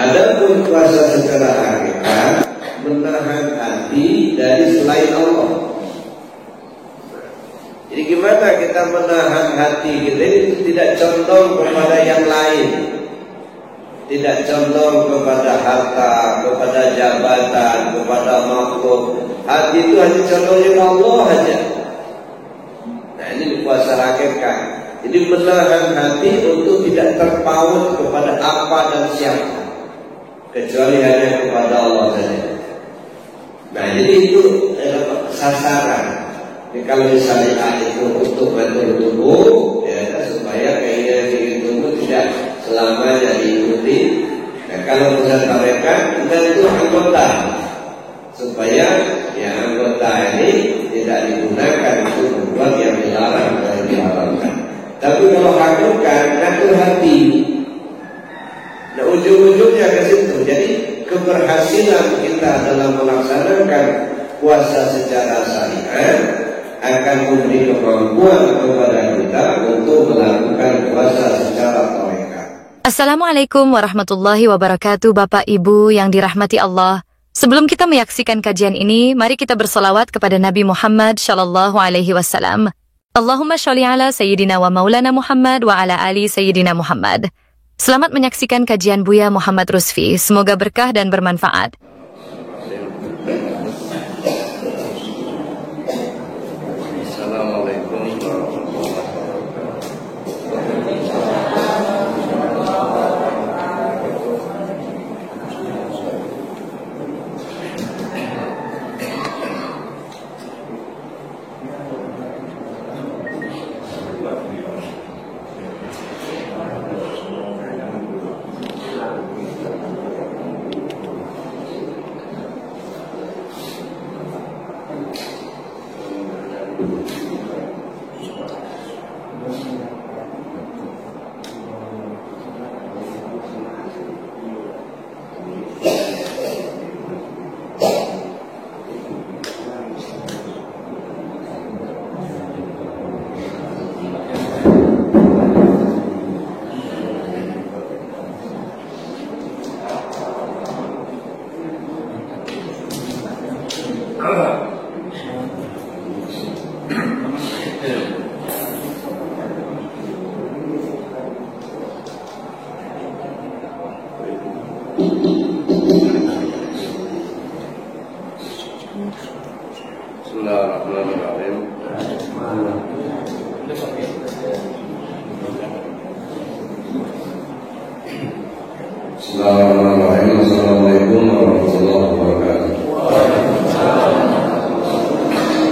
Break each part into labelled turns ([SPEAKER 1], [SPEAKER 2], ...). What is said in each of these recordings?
[SPEAKER 1] Adapun puasa secara hakikat menahan hati dari selain Allah. Jadi gimana kita menahan hati kita itu tidak condong kepada yang lain, tidak condong kepada harta, kepada jabatan, kepada makhluk. Hati itu hanya condongnya Allah saja. Nah, ini puasa hakikat. Jadi menahan hati untuk tidak terpaut kepada apa dan siapa, kecuali hanya kepada Allah saja. Nah, jadi itu adalah sasaran. Jadi kalau misalnya itu untuk bantu tubuh, ya, supaya keinginan tubuh tidak selamanya diikuti. Nah, kalau misalnya mereka itu anggota, supaya ya anggota ini tidak digunakan untuk berbuat yang dilarang dan diharamkan. Tapi kalau hakikat ngatur hati, nah ujung-ujungnya ke situ. Jadi keberhasilan kita dalam melaksanakan puasa secara syariat akan memberi kemampuan kepada kita untuk melakukan puasa secara tarekat.
[SPEAKER 2] Assalamualaikum warahmatullahi wabarakatuh, Bapak Ibu yang dirahmati Allah. Sebelum kita menyaksikan kajian ini, mari kita bersolawat kepada Nabi Muhammad sallallahu alaihi wasallam. Allahumma sholli ala sayyidina wa maulana Muhammad wa ala ali sayyidina Muhammad. Selamat menyaksikan kajian Buya Muhammad Rusfi. Semoga berkah dan bermanfaat.
[SPEAKER 1] Assalamualaikum warahmatullahi Bismillahirrahmanirrahim. Bismillahirrahmanirrahim. Assalamualaikum warahmatullahi wabarakatuh.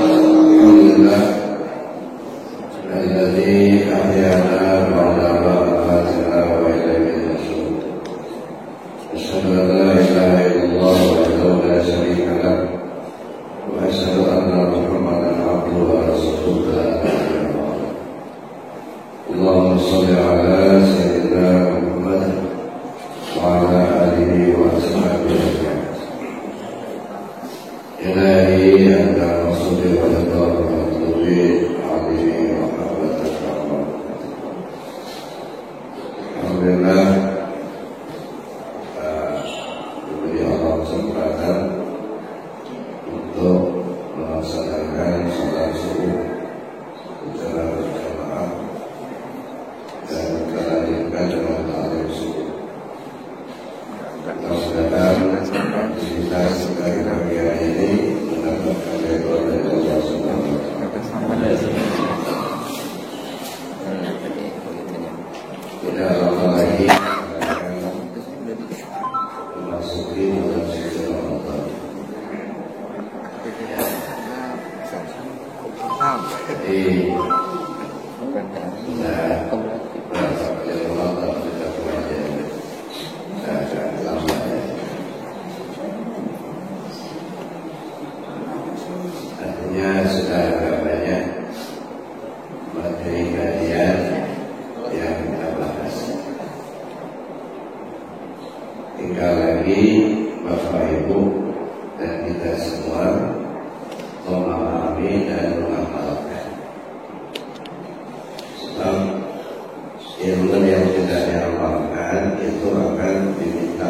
[SPEAKER 1] Alhamdulillah alladzi ahyana ba'da ma amatana wa ilayhi nusyur. Asyhadu an la ilaha illallah wahdahu la syarika lah wa asyhadu anna Muhammadan abduhu wa rasuluhu la ilaha illallah. Allahumma shalli ala sayyidina Muhammad wa ala alihi wa ashabihi. Ilahi anta rasuli wa ridha wa tubi alihi wa habataka. Alhamdulillah, diberi Allah kesempatan untuk melaksanakan salat subuh secara berjamaah dan kita lanjutkan dengan ta'lim subuh. Mudah-mudahan aktivitas dari bagian ini mendapatkan ridho dari Allah Subhanahu wa Ta'ala. Tidak lama lagi akan memasuki bulan suci Ramadan. Jadi berapa kali Ramadan sudah mulai agak lama ya. Artinya sudah agak banyak materi kajian yang kita bahas. Tinggal lagi Bapak Ibu dan kita semua memahami dan mengamalkan. Sebab ilmu yang tidak diamalkan itu akan diminta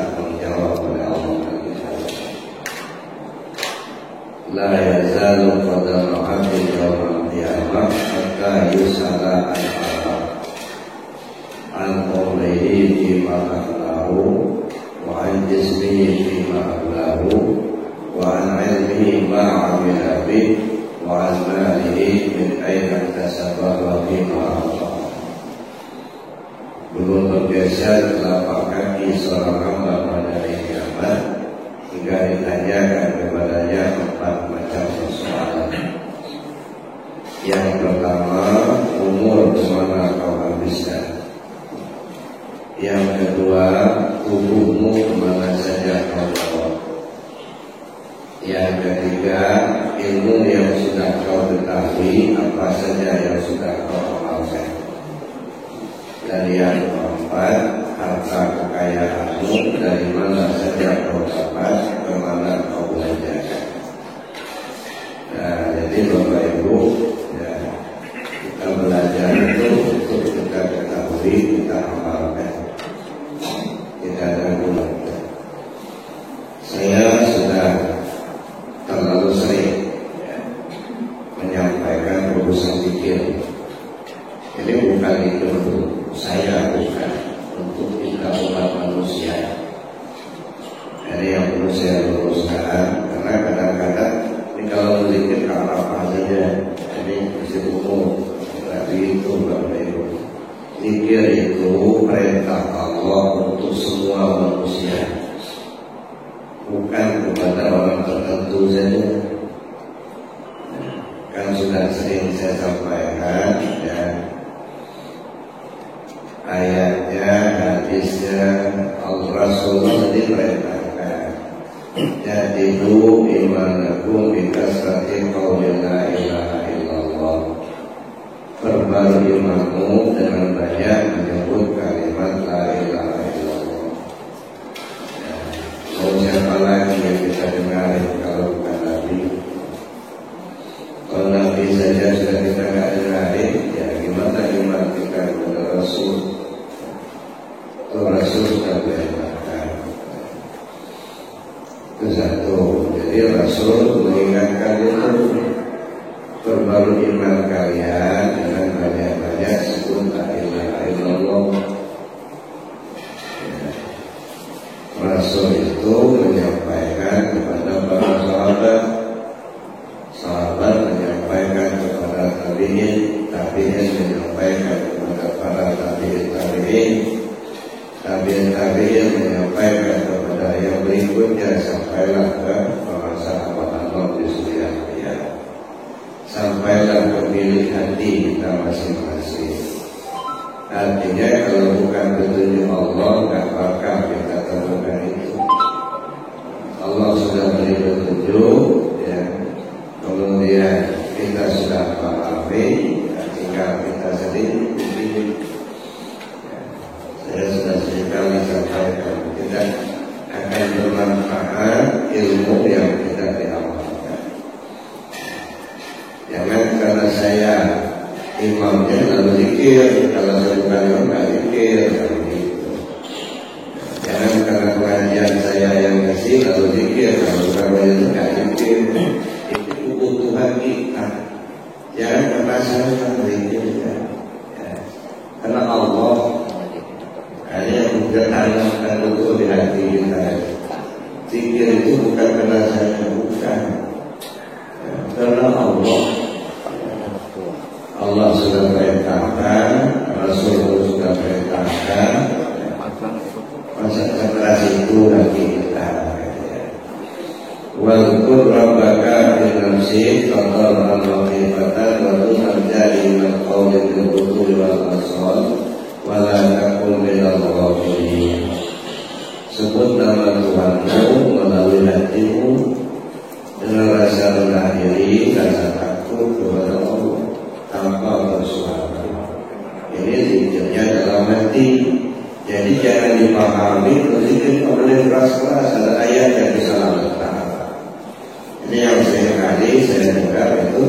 [SPEAKER 1] la yazalu qadamu 'abdin yawmal qiyamah hatta yus'ala an qawlihi fima aqlahu wa an jismihi fima aqlahu wa an ilmihi ma 'amila bihi wa an malihi min ayna iktasaba wa fima anfaqa. Belum bergeser telapak kaki seorang hamba pada hari kiamat hingga ditanyakan kepadanya 4 macam persoalan. Yang pertama, umur kemana kau habiskan? Yang kedua, tubuhmu kemana saja kau bawa? Yang ketiga, ilmu yang sudah kau ketahui apa saja yang sudah kau amalkan? Dan yang keempat, harta kekayaanmu dari mana saja kau dapat, kemana kau belanjakan. Nah, jadi Bapak Ibu, ya, kita belajar itu untuk kita ketahui, kita amalkan. Tidak ada gunanya. Saya sudah terlalu sering menyampaikan urusan pikir. Jadi bukan itu untuk saya, bukan untuk kita umat manusia. Jadi yang perlu saya luruskan, karena kadang-kadang ini kalau berzikir apa saja, jadi masih umum. Tapi itu Bapak Ibu, zikir itu perintah Allah untuk semua manusia, bukan kepada orang tertentu saja. Kan sudah sering saya sampaikan, ya, ayatnya, hadisnya, Rasulullah diperintahkan, jadidu imanakum bikasrati qawli la ilaha illallah. Perbarui imanmu dengan banyak menyebut kalimat la ilaha illallah. Mau siapa lagi yang kita dengar kalau bukan Nabi? Kalau Nabi saja sudah kita nggak dengarin, ya gimana iman kita kepada Rasul? Kalau Rasul sudah beritakan. Itu satu. Jadi Rasul mengingatkan itu, perbarui iman kalian dengan banyak-banyak sebut la ilaha illallah. Ya. Rasul itu menyampaikan kepada para sahabat, sahabat menyampaikan kepada tabi'in, tabi'in menyampaikan kepada para tabi'in, tabi'in menyampaikan kepada yang berikutnya, sampailah ke para sahabat Allah di suri akhir. Sampailah ke milik hati kita masing-masing. Artinya kalau bukan petunjuk Allah, nggak bakal kita temukan itu. Allah sudah beri petunjuk, ya. Kemudian kita sudah pahami, tinggal kita sendiri. Saya sudah sekali sampaikan, kita akan bermanfaat ilmu yang kita diamalkan. Jangan karena saya imamnya lalu zikir, kalau saya bukan imam nggak zikir, gitu. Jangan karena pengajian saya yang kasih lalu zikir, kalau bukan itu nggak zikir. Itu kebutuhan kita. Jangan karena saya zikir, ya. Karena Allah hanya menanamkan untuk di hati kita. Zikir itu bukan karena saya, bukan. Karena Allah sudah perintahkan, Rasul sudah perintahkan. Masa keras itu lagi kita. Walqur rabbaka fi nafsi qadar al-maqifatan wa tunjali min qawli al-butul wal asal wa la takun minal ghafilin. Sebut nama Tuhanmu melalui hatimu dengan rasa rendah diri, rasa takut kepada Allah tanpa bersuara. Ini zikirnya dalam hati. Jadi jangan dipahami berzikir oleh keras-keras, ada ayat yang disalamatkan. Ini yang saya dengar itu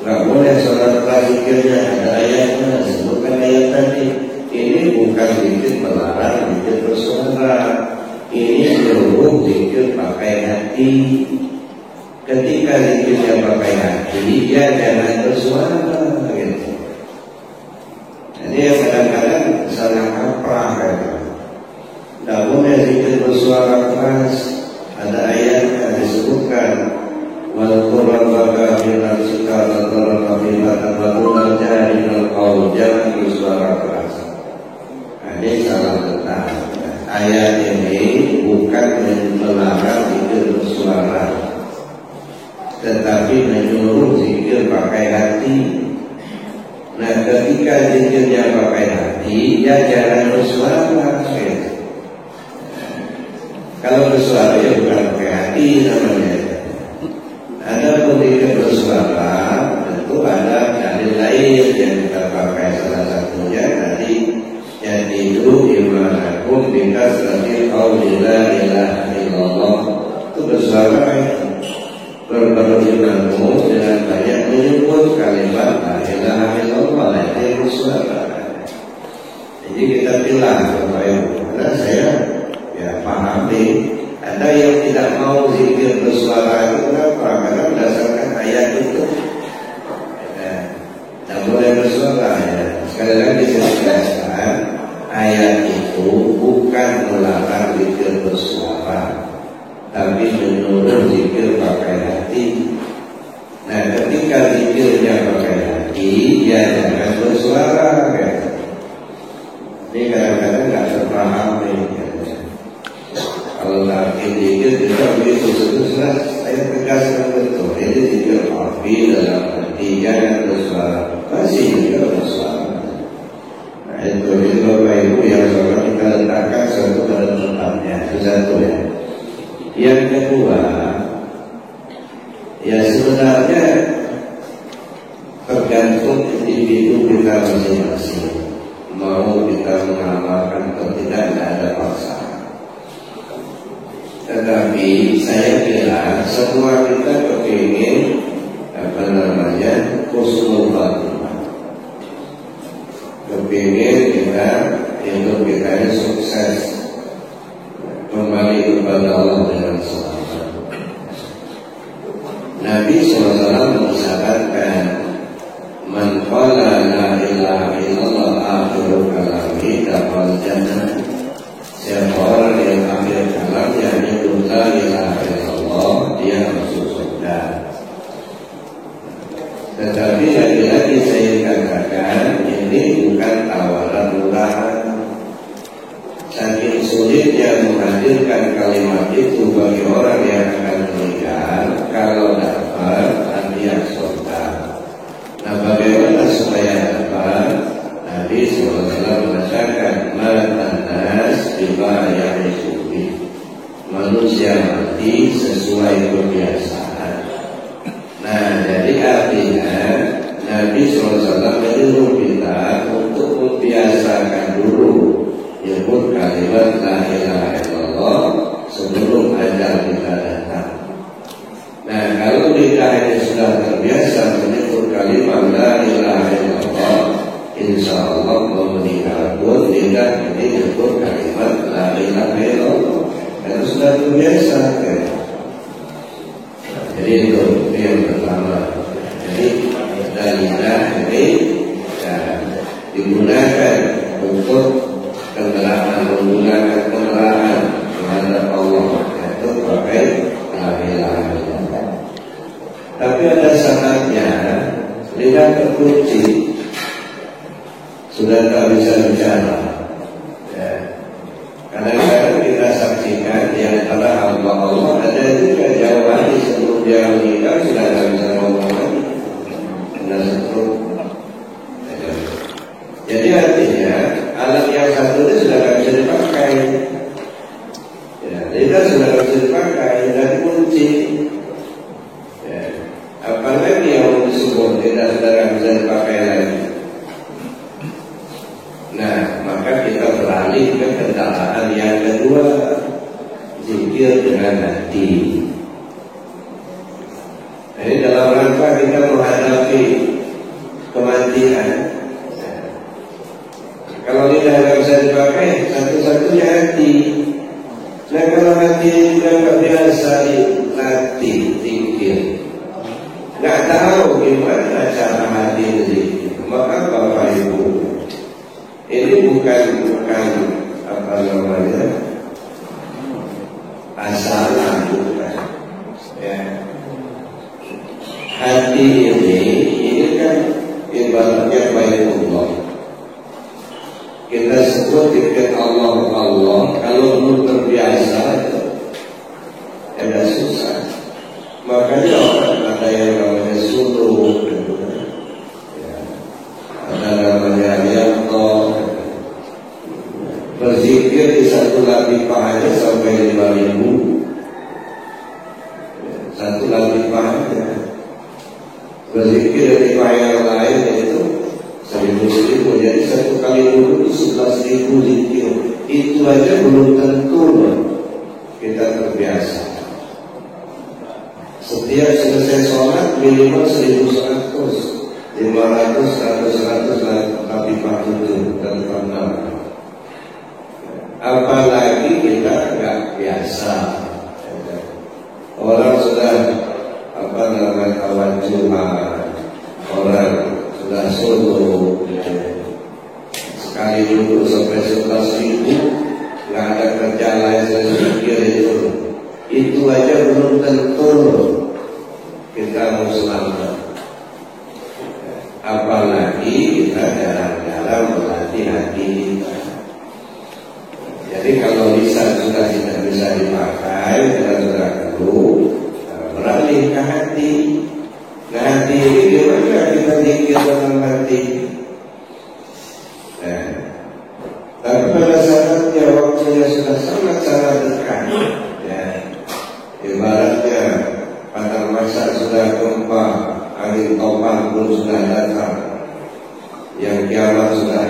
[SPEAKER 1] nggak boleh sholat keras zikirnya, ada ayatnya, sebutkan ayat tadi. Ini bukan zikir melarang, zikir bersuara. Ini seluruh zikir pakai hati. ketika zikirnya pakai hati, ya jangan bersuara gitu. Jadi kadang-kadang salah kaprah kan. Tidak boleh zikir bersuara keras. Ada ayat yang disebutkan wal Qur'an baka minal sika wa qur'an bimata wa qur'an jarinal qaul, jangan bersuara keras. Ini salah benar. Ayat ini bukan melarang zikir bersuara, tetapi menyuruh zikir pakai hati. Nah, ketika zikirnya pakai hati, ya jangan bersuara. Kalau bersuara ya bukan pakai hati namanya. Ada zikir bersuara, tentu ada dalil lain yang kita pakai. Salah satunya tadi yang itu imanakum bikasrati qauli la ilaha illallah, itu bersuara berimanmu dengan banyak menyebut kalimat la ilaha illallah, itu bersuara. Jadi kita bilang Bapak Ibu, karena saya ya pahami ada yang tidak mau zikir bersuara itu kenapa? Karena berdasarkan ayat itu tidak boleh bersuara ya. Sekali lagi saya jelaskan, ayat itu bukan melarang zikir bersuara, tapi menyuruh zikir pakai hati. Nah, ketika zikirnya pakai hati, ya jangan bersuara ya. Ini kadang-kadang nggak terpahami ya. Kalau lagi zikir kita begitu susah, saya tegaskan betul. Ini zikir api dalam hati, jangan bersuara. Masih juga bersuara. Nah, itu Bapak Ibu yang sholat kita letakkan satu pada tempatnya. Itu satu ya. Yang kedua, ya sebenarnya tergantung individu kita masing-masing. Mau kita mengamalkan atau tidak ada paksaan. Tetapi saya kira semua kita kepingin husnul khatimah, kepingin kita hidup kita ini sukses, kembali kepada Allah dengan selamat. Nabi SAW mensyaratkan man qala la ilaha illallah akhiru kalami dakhal jannah. Siapa orang yang akhir kalamnya menyebut la ilaha illallah, dia masuk surga. Tetapi lagi-lagi saya katakan ini bukan tawaran murahan. Saking sulitnya menghadirkan kalimat itu bagi orang yang akan meninggal, kalau dapat hadiah surga. Nah, bagaimana supaya dapat? Nabi SAW mengatakan Matanas bima ya'isubi, manusia mati sesuai kebiasaan. Nah, jadi artinya Nabi SAW menyuruh kita untuk membiasakan dulu menyebut kalimat la ilaha illallah sebelum ajal kita datang. Nah, kalau kita ini sudah terbiasa menyebut kalimat la ilaha illallah, insya Allah mau meninggal pun tidak ini menyebut kalimat la ilaha illallah, karena sudah terbiasa kan? Jadi itu yang pertama. Jadi dalilah ini digunakan untuk menggunakan kendaraan terhadap Allah, yaitu pakai la ilaha illallah. Tapi ada saatnya lidah terkunci, sudah tak bisa bicara. Ya. Kadang-kadang kita saksikan di antara hamba Allah ada juga jauh hari sebelum dia meninggal sudah tak bisa ngomong lagi, kena stroke. Jadi artinya alat yang satu itu sudah tak bisa dipakai. Ya, lidah sudah tak bisa dipakai dan kunci. Ya. Apalagi yang disebut tidak sudah bisa dipakai lagi. Nah, maka kita beralih ke kendaraan yang kedua, zikir dengan hati. Jadi dalam rangka kita menghadapi kematian, kalau lidah tidak bisa dipakai, satu-satunya hati. Nah, kalau hati tidak biasa latih zikir. Nggak tahu gimana cara hati zikir, maka Bapak Ibu, ini bukan apa namanya asalan, bukan. Ya. Hati ini kan ibaratnya Baitullah. Kita sebut zikir Allah. Kalau belum terbiasa itu tidak susah. Makanya orang ada yang namanya suluk, ya. Ada namanya yanto. Berzikir di satu latifah aja sampai 5.000. Satu latifah aja. Berzikir dari yang lain itu 1.000. Jadi satu kali dulu 11.000 zikir. Itu aja belum tentu kita terbiasa. Setiap selesai sholat minimal 1.100, 500, 100, tapi 47 dan 46. Apalagi kita nggak biasa. Orang sudah apa namanya tawajuhan, orang sudah solo, sekali dulu sampai 11.000, nggak ada kerja lain sedikit itu aja belum tentu kita mau selamat. Apalagi kita jarang-jarang berlatih hati kita. Jadi kalau lisan sudah tidak bisa dipakai, kita sudah perlu beralih ke hati. Nah, hati ini gimana kita zikir dalam hati? Tapi pada saatnya waktunya sudah sangat-sangat dekat, ya. Ibaratnya pada masa sudah gempa, angin topan pun sudah datang, yang kiamat sudah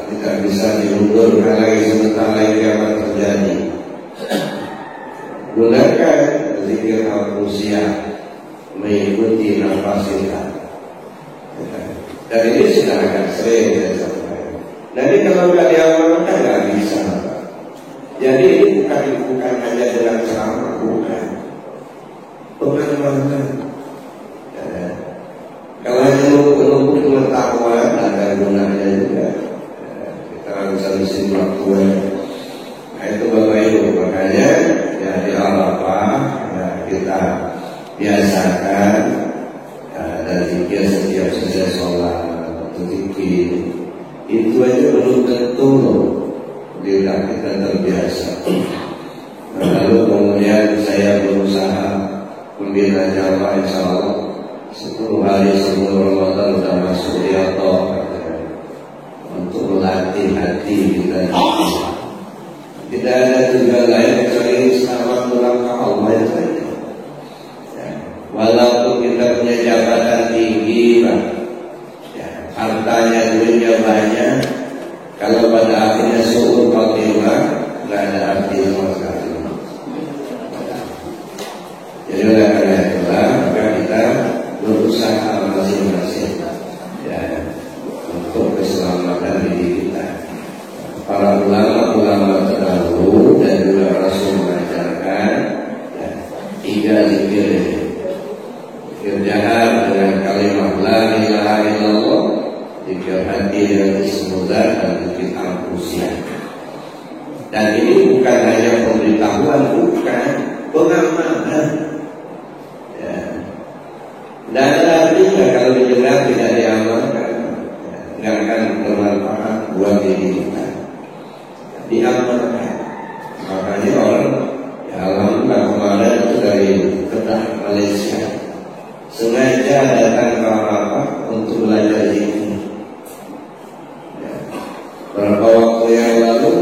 [SPEAKER 1] tidak bisa diundurkan lagi sebentar lagi kiamat terjadi. Gunakan zikir al-Qudsiyah mengikuti nafas kita. Dan ini sudah agak sering saya sampaikan. Jadi kalau nggak diamalkan nggak bisa. Jadi ini bukan hanya dengan ceramah, bukan. Pengalaman. Kalau hanya menunggu pengetahuan ada gunanya juga. Kita bisa mesti waktu. Nah itu Bapak Ibu, makanya ya di Arafah ya, kita biasakan dan zikir setiap selesai sholat atau zikir. Itu aja belum tentu bila kita terbiasa. Lalu kemudian saya berusaha membina jamaah, insya Allah 10 hari sebelum Ramadan sudah masuk Riyadhah untuk melatih hati kita. Tidak ada tujuan lain kecuali selamat pulang ke Allah saja. Walaupun kita punya jabatan tinggi, ya, hartanya duitnya banyak, kalau pada akhirnya su'ul khatimah nggak ada arti sama sekali. Jadi oleh karena itulah maka kita berusaha masing-masing ya untuk keselamatan diri kita. Para ulama terdahulu dan juga Rasul mengajarkan ya, 3 zikir. Zikir jahar dengan kalimat la ilaha illallah, zikir hati dengan ismuzat, dan zikir al-Qudsiyah. Dan ini bukan hanya pemberitahuan, bukan pengamalan. Ya. Dan ada artinya kalau didengar tidak diamalkan, nggak akan bermanfaat buat diri kita. Diamalkan. Makanya orang ya alhamdulillah kemarin itu dari Kedah Malaysia sengaja datang ke Arafah untuk belajar zikir. Ya. Beberapa waktu yang lalu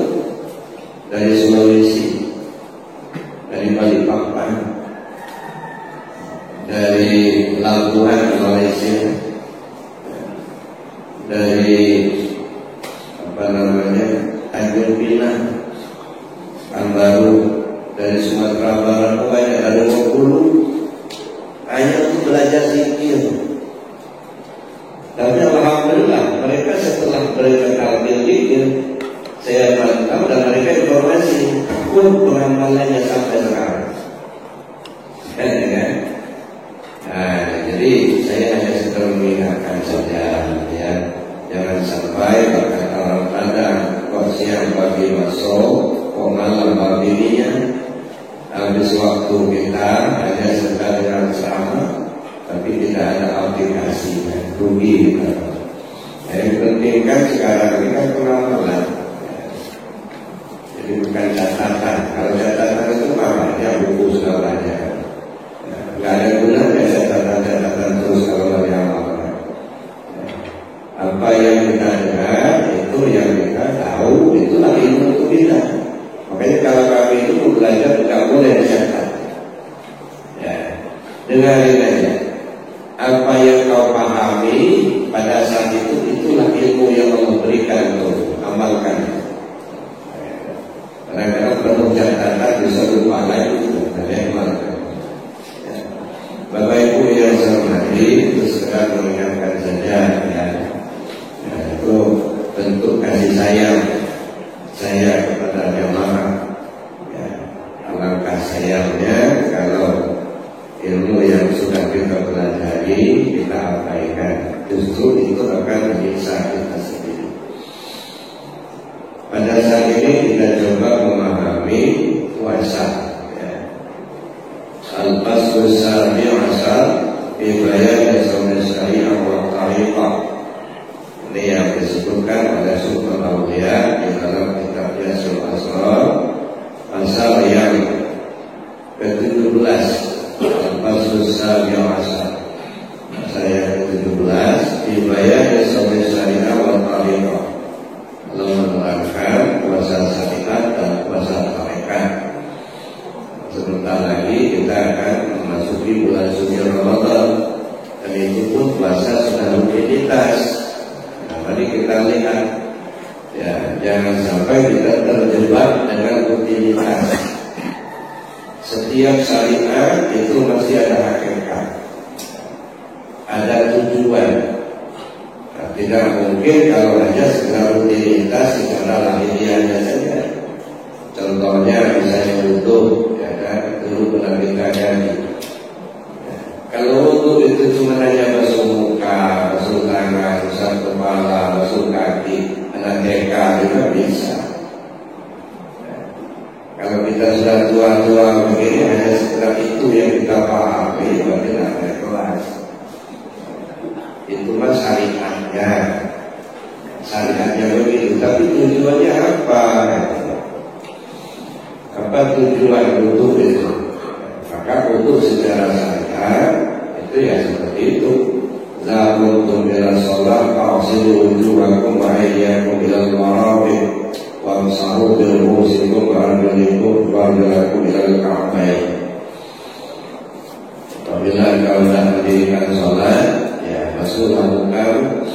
[SPEAKER 1] dari Sulawesi, dari Balikpapan, dari Labuan Malaysia, dari apa namanya Tanjung Pinang, Pekanbaru, dari Sumatera Barat, banyak ada 20 hanya untuk belajar zikir. Tapi alhamdulillah mereka setelah mereka tampil zikir, saya pantau dan mereka informasi pun pengamalannya sampai sekarang. Ya. Nah, jadi saya hanya sedang mengingatkan saja, ya, jangan sampai berkata orang Padang, kok siang pagi masuk, kok malam babinya, habis waktu kita hanya sekedar dengan ceramah, tapi tidak ada aplikasinya, rugi kita. Yang penting kan sekarang ini kan pengamalan, jadi bukan catatan. Kalau catatan itu makanya buku segalanya. Nggak ada gunanya catatan-catatan terus kalau yang amalkan. Apa yang kita dengar itu yang kita tahu, itulah ilmu untuk kita. Makanya kalau kami itu belajar tidak boleh dicatat. Ya, dengarin aja. Apa yang kau pahami pada saat itu, itulah ilmu yang Allah berikan untuk amalkan. Kadang-kadang penuh catatan bisa lupa lagi dan amalkan. Bapak Ibu yang saya hormati, itu segera mengingatkan saja, ya. Itu bentuk kasih sayang saya kepada jamaah. Ya, alangkah sayangnya kalau ilmu yang sudah kita pelajari kita abaikan, justru itu akan menyiksa kita sendiri. Pada saat ini kita coba memahami puasa. Al-Fasl Sabi Asal fi bayan Islam Syariah wa Tariqah. Ini yang disebutkan oleh Sultan Aulia di dalam kitabnya Sul Asrar, pasal yang ke-17. Al-Fasl Sabi Asal, pasal yang ke-17 fi bayan Islam Syariah wa Tariqah. Allah menerangkan puasa syariat dan puasa tarekat. Sebentar lagi kita akan memasuki bulan suci Ramadan, dan itu pun puasa sudah rutinitas. Nah, mari kita lihat, ya, jangan sampai kita terjebak dengan rutinitas. Setiap syariat itu masih ada hakikat, ada tujuan. Nah, tidak mungkin kalau hanya sekedar rutinitas secara lahiriahnya saja. Contohnya misalnya wudhu, ya kan, dulu pernah kita ganti. Kalau wudhu itu cuma hanya basuh muka, basuh tangan, basuh kepala, basuh kaki, anak TK juga bisa. Kalau kita sudah tua-tua begini, hanya setelah itu yang kita pahami, berarti tidak kelas. Itu mah syariatnya, syariatnya begitu. Tapi tujuannya apa? Apa tujuan wudhu itu? Maka wudhu secara syariat itu ya seperti itu. Zamuntum ila sholat fa'asilu wujuhakum wa ayyakum ila al-marafiq wamsahu bil ru'usikum wa arjulikum wa arjulakum ila al-ka'bayn. Apabila kau sudah mendirikan sholat, ya basuhlah mukamu,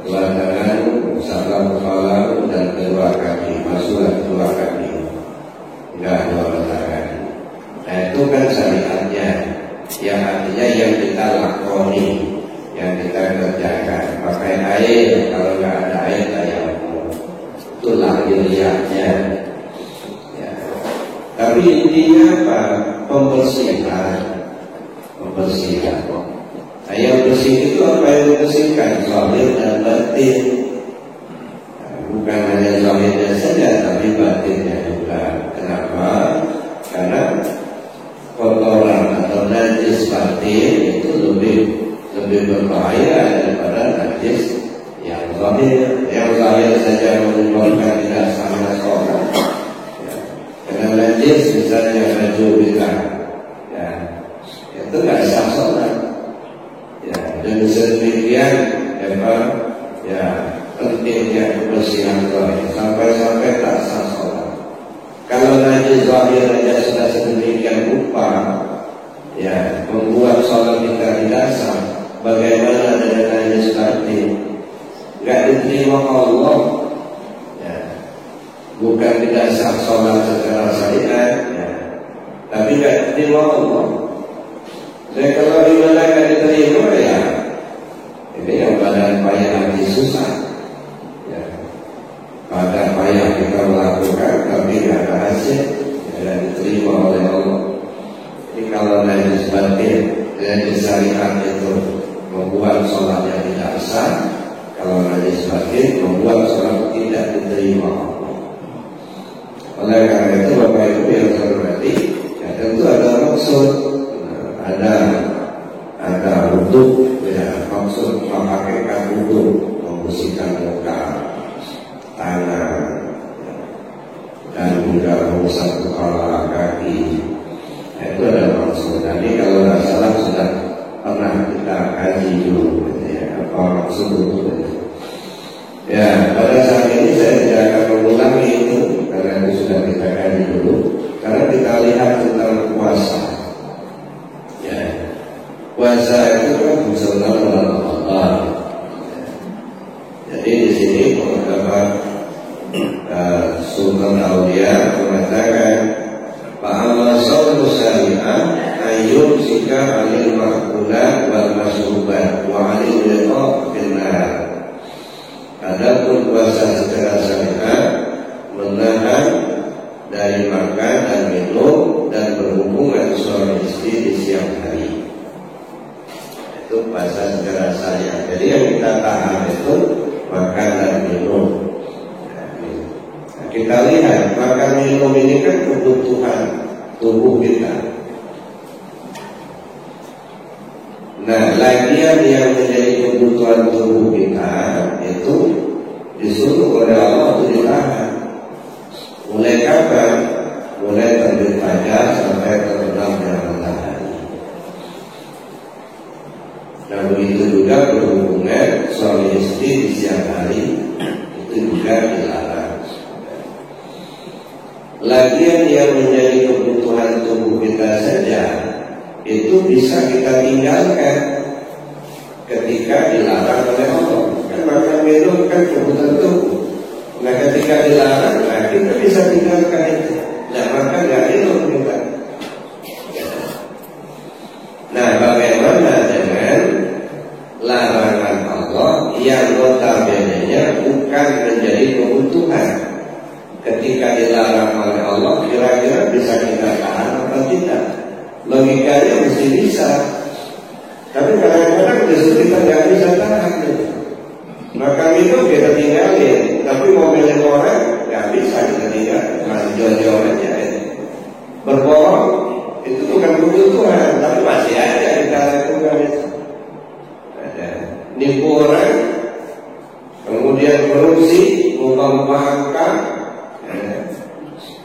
[SPEAKER 1] kedua tanganmu, usaplah kepalamu dan kedua kaki, basuhlah kedua kaki. Enggak dua tangan. Nah itu kan syariatnya, yang artinya yang kita lakoni, yang kita kerjakan. Pakai air, kalau nggak ada air tayamum, itu lahiriahnya. Ya. Tapi intinya apa? Pembersihan, pembersihan. Nah, yang bersih itu apa yang dibersihkan? Zahir dan batin. Nah, bukan hanya zahirnya saja, tapi batinnya juga. Kenapa? Karena kotoran atau najis batin itu lebih berbahaya daripada najis yang zahir. Yang zahir saja menyebabkan tidak sama sholat. Ya. Karena najis misalnya baju kita, ya, itu nggak sah sholat. Ya, dan sedemikian ya pentingnya kebersihan zahir sampai tak sah sholat. Kalau najis zahir saja sudah sedemikian rupa, ya, membuat sholat kita tidak sah, bagaimana dengan najis batin? Tidak diterima Allah, ya. Bukan tidak sah sholat secara syariat, ya, tapi tidak diterima Allah. Dan kalau ibadah tidak diterima, ya, ini yang badan payah hati susah. Pada payah kita melakukan, tapi tidak ada hasil, tidak diterima oleh Allah. Jadi kalau najis syariat itu membuat sholatnya tidak sah, kalau najis batin membuat sholat tidak diterima Allah. Oleh karena itu Bapak Ibu yang saya hormati, ya tentu ada maksud, ada wudhu, ya maksud memakaikan wudhu, membersihkan muka, tangan, dan juga mengusap kepala, kaki. Itu ada maksud. Tadi kalau tidak salah sudah pernah kita kaji dulu, ya, apa maksud itu. Ya, pada saat ini saya tidak akan mengulangi itu karena itu sudah kita kaji dulu. Karena kita lihat tentang puasa. Ya, puasa itu kan fungsional dalam Allah. Jadi di sini beberapa Sultan Aulia mengatakan Fa'amal sawmu syari'ah ayyum sika alil ma'kulat wal masrubat wa alil liqa finnar. Adapun puasa secara syariah menahan dari makan dan minum dan berhubungan suami istri di siang hari. Itu puasa secara syariah. Jadi yang kita tahan itu makan dan minum. Kita lihat makan minum ini kan kebutuhan tubuh kita. Nah, lagian yang menjadi kebutuhan tubuh kita itu disuruh oleh Allah untuk ditahan. Mulai kapan? Mulai terbit fajar sampai terbenamnya matahari. Dan begitu juga berhubungan suami istri di siang hari itu juga dilarang. Lagian yang menjadi kebutuhan tubuh kita saja itu bisa kita tinggalkan ketika dilarang oleh Allah. Kan makan minum kan kebutuhan tubuh. Nah ketika dilarang, nah kita bisa tinggalkan itu. Nah maka nggak minum kita. Nah bagaimana dengan larangan Allah yang notabene-nya bukan menjadi kebutuhan? Ketika dilarang oleh Allah, kira-kira bisa kita tahan atau tidak? Logikanya mesti bisa. Tapi kadang-kadang justru kita nggak bisa tahan. Maka itu kita tinggalin. Tapi mau milih orang nggak bisa kita tinggalin. Masih jauh-jauh aja. Berbohong itu bukan kebutuhan, tapi masih ada kita lakukan itu. Ada nipu orang, kemudian korupsi, mumpah-mumpahkan.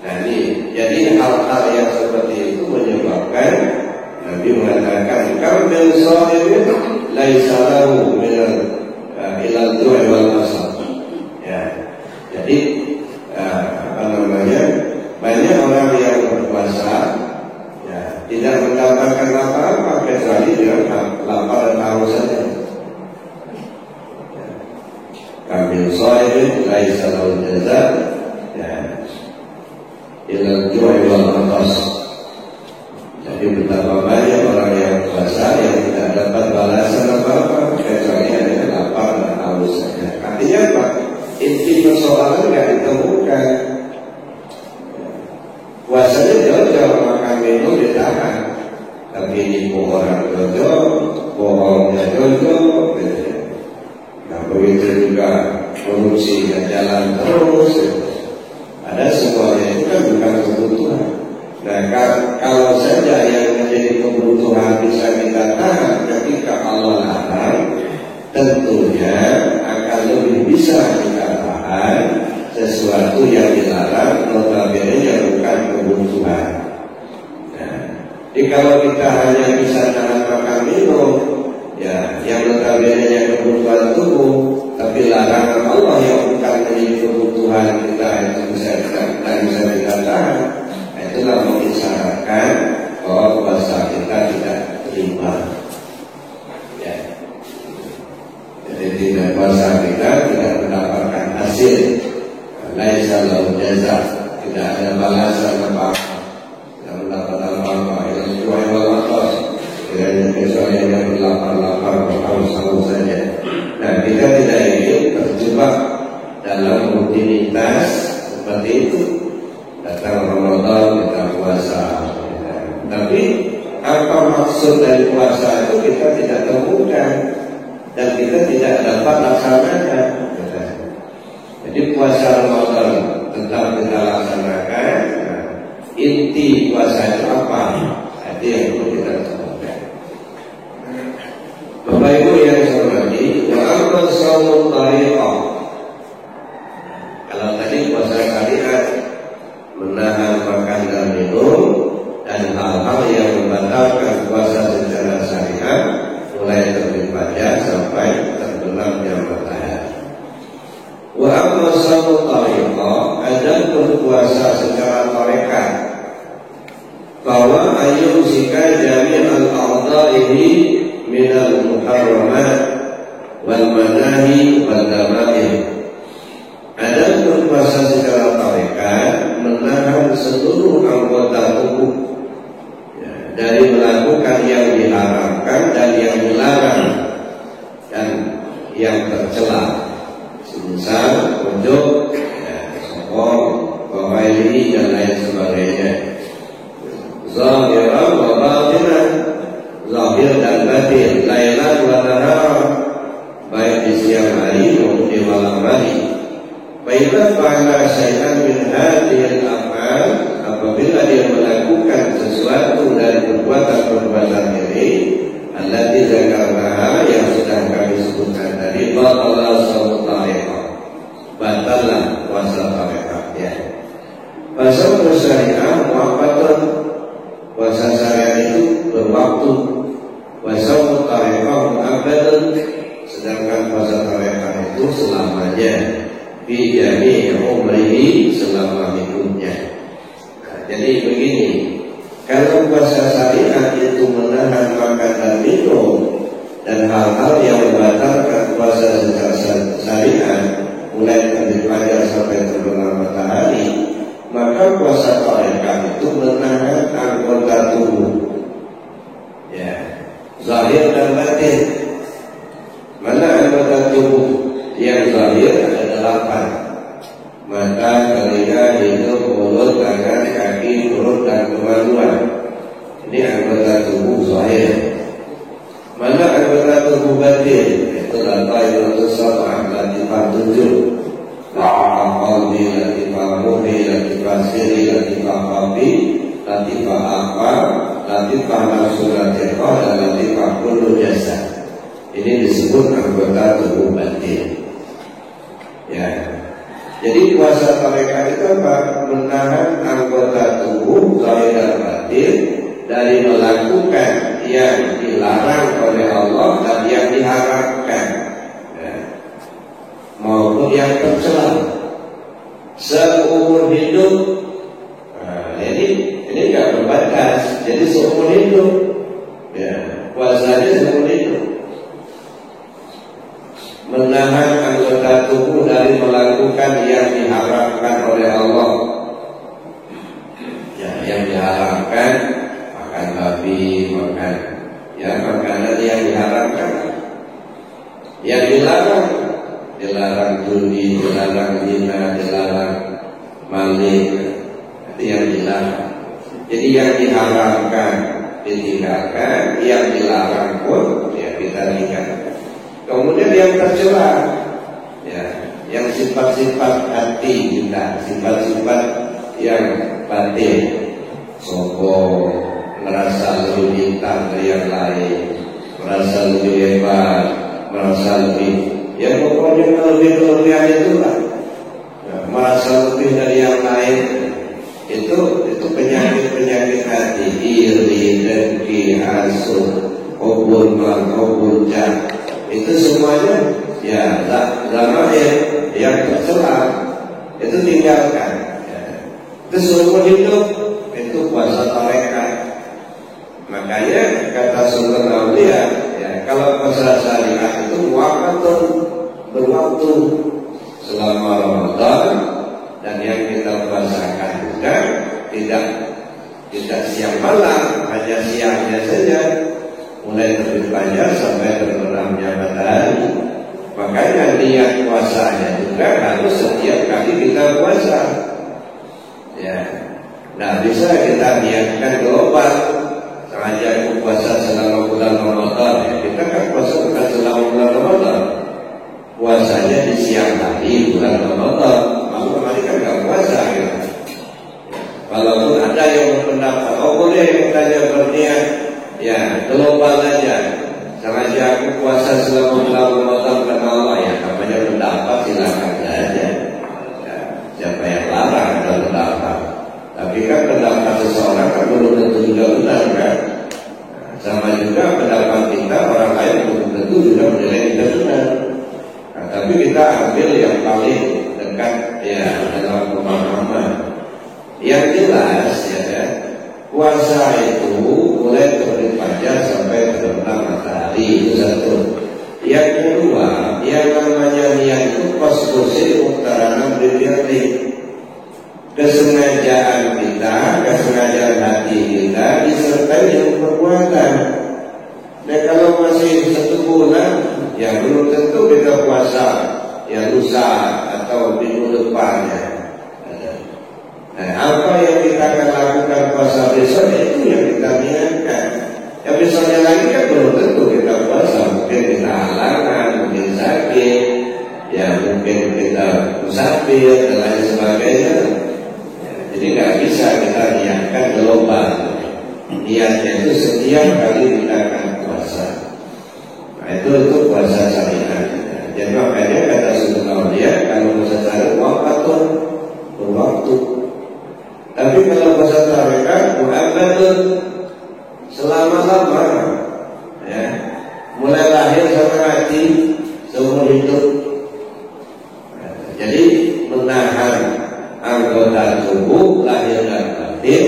[SPEAKER 1] Nah ini, jadi hal-hal yang seperti itu menyebabkan Nabi mengatakan kambil sha'imin laisa lahu minal ilal du'i wal masal. Ya, jadi banyak orang yang berpuasa ya, tidak mendapatkan apa-apa kecuali dengan lapar dan haus saja. Kambil sha'imin laisa lahu jaza. Ilal ju'i wal atas. Jadi betapa banyak orang yang puasa yang tidak dapat balasan apa-apa kecuali hanya lapar dan haus saja. Artinya apa? Inti persoalan tidak ditemukan. Puasanya jauh-jauh, makan minum ditahan, tapi nipu orang jauh-jauh, bohongnya jauh-jauh. Nah begitu juga korupsinya jalan terus. Ada semuanya itu kan bukan kebutuhan. Nah kalau saja yang menjadi kebutuhan bisa kita tahan ketika Allah larang, tentunya akan lebih bisa kita tahan sesuatu yang dilarang, notabene bukan kebutuhan. Nah, jadi kalau kita hanya bisa tahan makan minum, ya yang notabene kebutuhan tubuh, tapi larangan Allah yang bukan menjadi kebutuhan kita itu bisa kita tahan. Itulah mengisyaratkan bahwa puasa kita tidak terima. Ya. Jadi tidak puasa kita tidak mendapatkan hasil. Laisa lahu jaza, tidak ada balasan apa-apa, tidak mendapat apa-apa. Yang sesuai walaupun kecuali yang berlapar-lapar berhaus-haus saja. Nah kita tidak ingin terjebak dalam rutinitas seperti itu. Datang Ramadan maksud dari puasa itu kita tidak temukan dan kita tidak dapat laksanakan. Jadi puasa Ramadan tetap kita laksanakan. Nah, inti puasa itu apa? Itu yang perlu kita temukan. Bapak Ibu yang saya hormati, wa amma shaumut tariqah. Kalau tadi puasa syariat menahan makan dan minum dan hal-hal yang membatalkan puasa secara syariat, mulai terbit fajar sampai terbenamnya matahari. Wa amma shaumut tariqah, adapun puasa secara tarekat, bahwa ayum sika jami'al a'dha'ihi minal muharramat wal manahi wal dama'ih. Adapun puasa secara tarekat menahan seluruh anggota tubuh dari melakukan yang diharamkan dan yang dilarang dan yang tercela, semisal unjuk, sokong, kawaili dan lain sebagainya. Zahiran wa batinan, zahir dan batin, lailan wa nahar, baik di siang hari maupun di malam hari. Baiklah fa'ala syai'an min hadhil af'al, apabila dia melakukan sesuatu dari perbuatan-perbuatan ini, allati zakarnaha, yang sudah kami sebutkan tadi, batalah shaum tariqah, batalah puasa tarekat ya. Puasa syariah muaqqatun, puasa syariah itu berwaktu. Puasa tarekat muabbadun, sedangkan puasa tarekat itu selamanya. Fi jami' umrihi, selama hidupnya. Nah, jadi begini, kalau puasa syariat itu menahan makan dan minum dan hal-hal yang membatalkan puasa secara syariat, mulai dari fajar sampai terbenam matahari, maka puasa tarekat itu menahan anggota tubuh, ya, zahir dan batin. Mana anggota tubuh? Yang zahir ada 8: mata, telinga, hidung, mulut, tangan, kaki, perut, dan kemaluan. Ini anggota tubuh zahir. Mana anggota tubuh batin? Itu latifah sab'ah, latifah 7: latifah qalbi, latifah ruhi, latifah sirri, latifah qabi, latifah apa, latifah nafsu, latifah, dan latifah kullu jasad. Ini disebut anggota tubuh batin. Ya, jadi puasa tarekat itu apa? Menahan anggota tubuh zahir dan batin dari melakukan yang dilarang oleh Allah dan yang diharamkan, ya, maupun yang tercela seumur hidup. Nah, ini nggak berbatas. Jadi seumur hidup, ya, puasanya seumur hidup. Menahan anggota tubuh dari melakukan yang diharamkan oleh Allah. Ya, yang diharamkan makan babi, makan ya makanan yang diharamkan. Yang dilarang judi, dilarang zina, dilarang maling. Itu yang dilarang. Jadi yang diharamkan ditinggalkan, yang dilarang pun ya kita tinggalkan. Kemudian yang tercela, ya, yang sifat-sifat hati kita, sifat-sifat yang batin, sombong, merasa lebih bintang dari yang lain, merasa lebih hebat, merasa lebih, ya pokoknya kelebihan itulah, ya, merasa lebih dari yang lain. Itu penyakit hati, iri, dengki, hasud, hubul mal, hubul jah. Itu semuanya ya zahir yang tercela, itu tinggalkan. Ya. Itu seumur hidup, itu puasa tarekat. Makanya kata Sultan Aulia, ya, kalau puasa syariat itu muaqqatun, berwaktu selama Ramadan, dan yang kita puasakan juga tidak siang malam, hanya siangnya saja, mulai terbit fajar sampai terbenamnya matahari. Makanya niat puasanya juga harus setiap kali kita puasa. Ya, nah bisa kita niatkan global sengaja aku puasa selama bulan Ramadan. Ya, kita kan puasa bukan selama bulan Ramadan. Puasanya di siang hari bulan Ramadan. Malam hari kan nggak puasa ya. Walaupun ada yang berpendapat, oh boleh kita berniat, ya global aja. Sengaja aku puasa selama bulan Ramadan karena Allah, ya namanya pendapat silakan saja. Ya, siapa yang larang ada pendapat. Tapi kan pendapat seseorang kan belum tentu juga benar kan. Sama juga pendapat kita orang lain belum tentu juga menilai kita benar. Nah, tapi kita ambil yang paling dekat ya dalam pemahaman. Yang jelas ya, puasa itu mulai terbit fajar sampai terbenam matahari, itu satu. Yang kedua, yang namanya niat itu posisi utaranan berdiri. Kesengajaan kita, kesengajaan hati kita disertai dengan perbuatan. Dan kalau masih 1 bulan, ya belum tentu kita puasa ya lusa atau minggu depannya. Nah, apa yang kita akan lakukan puasa besok itu yang kita niatkan. Yang besoknya lagi kan belum tentu kita puasa. Mungkin kita halangan, mungkin sakit, ya mungkin kita musafir dan lain sebagainya. Ya, jadi nggak bisa kita niatkan global. Niatnya itu setiap kali kita akan puasa. Nah itu puasa syariat. Jadi makanya kata Sunnah dia kalau puasa syariat berwaktu. Tapi kalau puasa tarekat mu'abbadun selama-lama, ya, mulai lahir sampai mati seumur hidup. Jadi menahan anggota tubuh lahir dan batin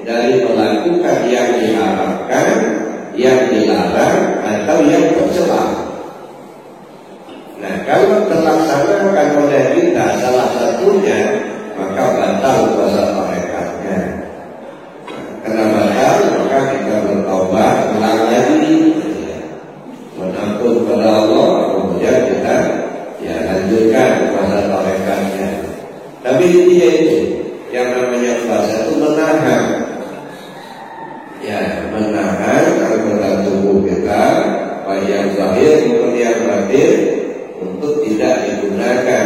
[SPEAKER 1] dari melakukan yang diharapkan, yang dilarang atau yang tercela. Nah kalau terlaksanakan oleh kita salah satunya, maka batal puasa tarekatnya. Karena batal, maka kita bertaubat, ulang lagi, menampun kepada Allah, kemudian kita ya lanjutkan puasa tarekatnya. Tapi dia itu yang namanya puasa itu menahan, ya menahan anggota tubuh kita, baik yang zahir maupun yang batin, untuk tidak digunakan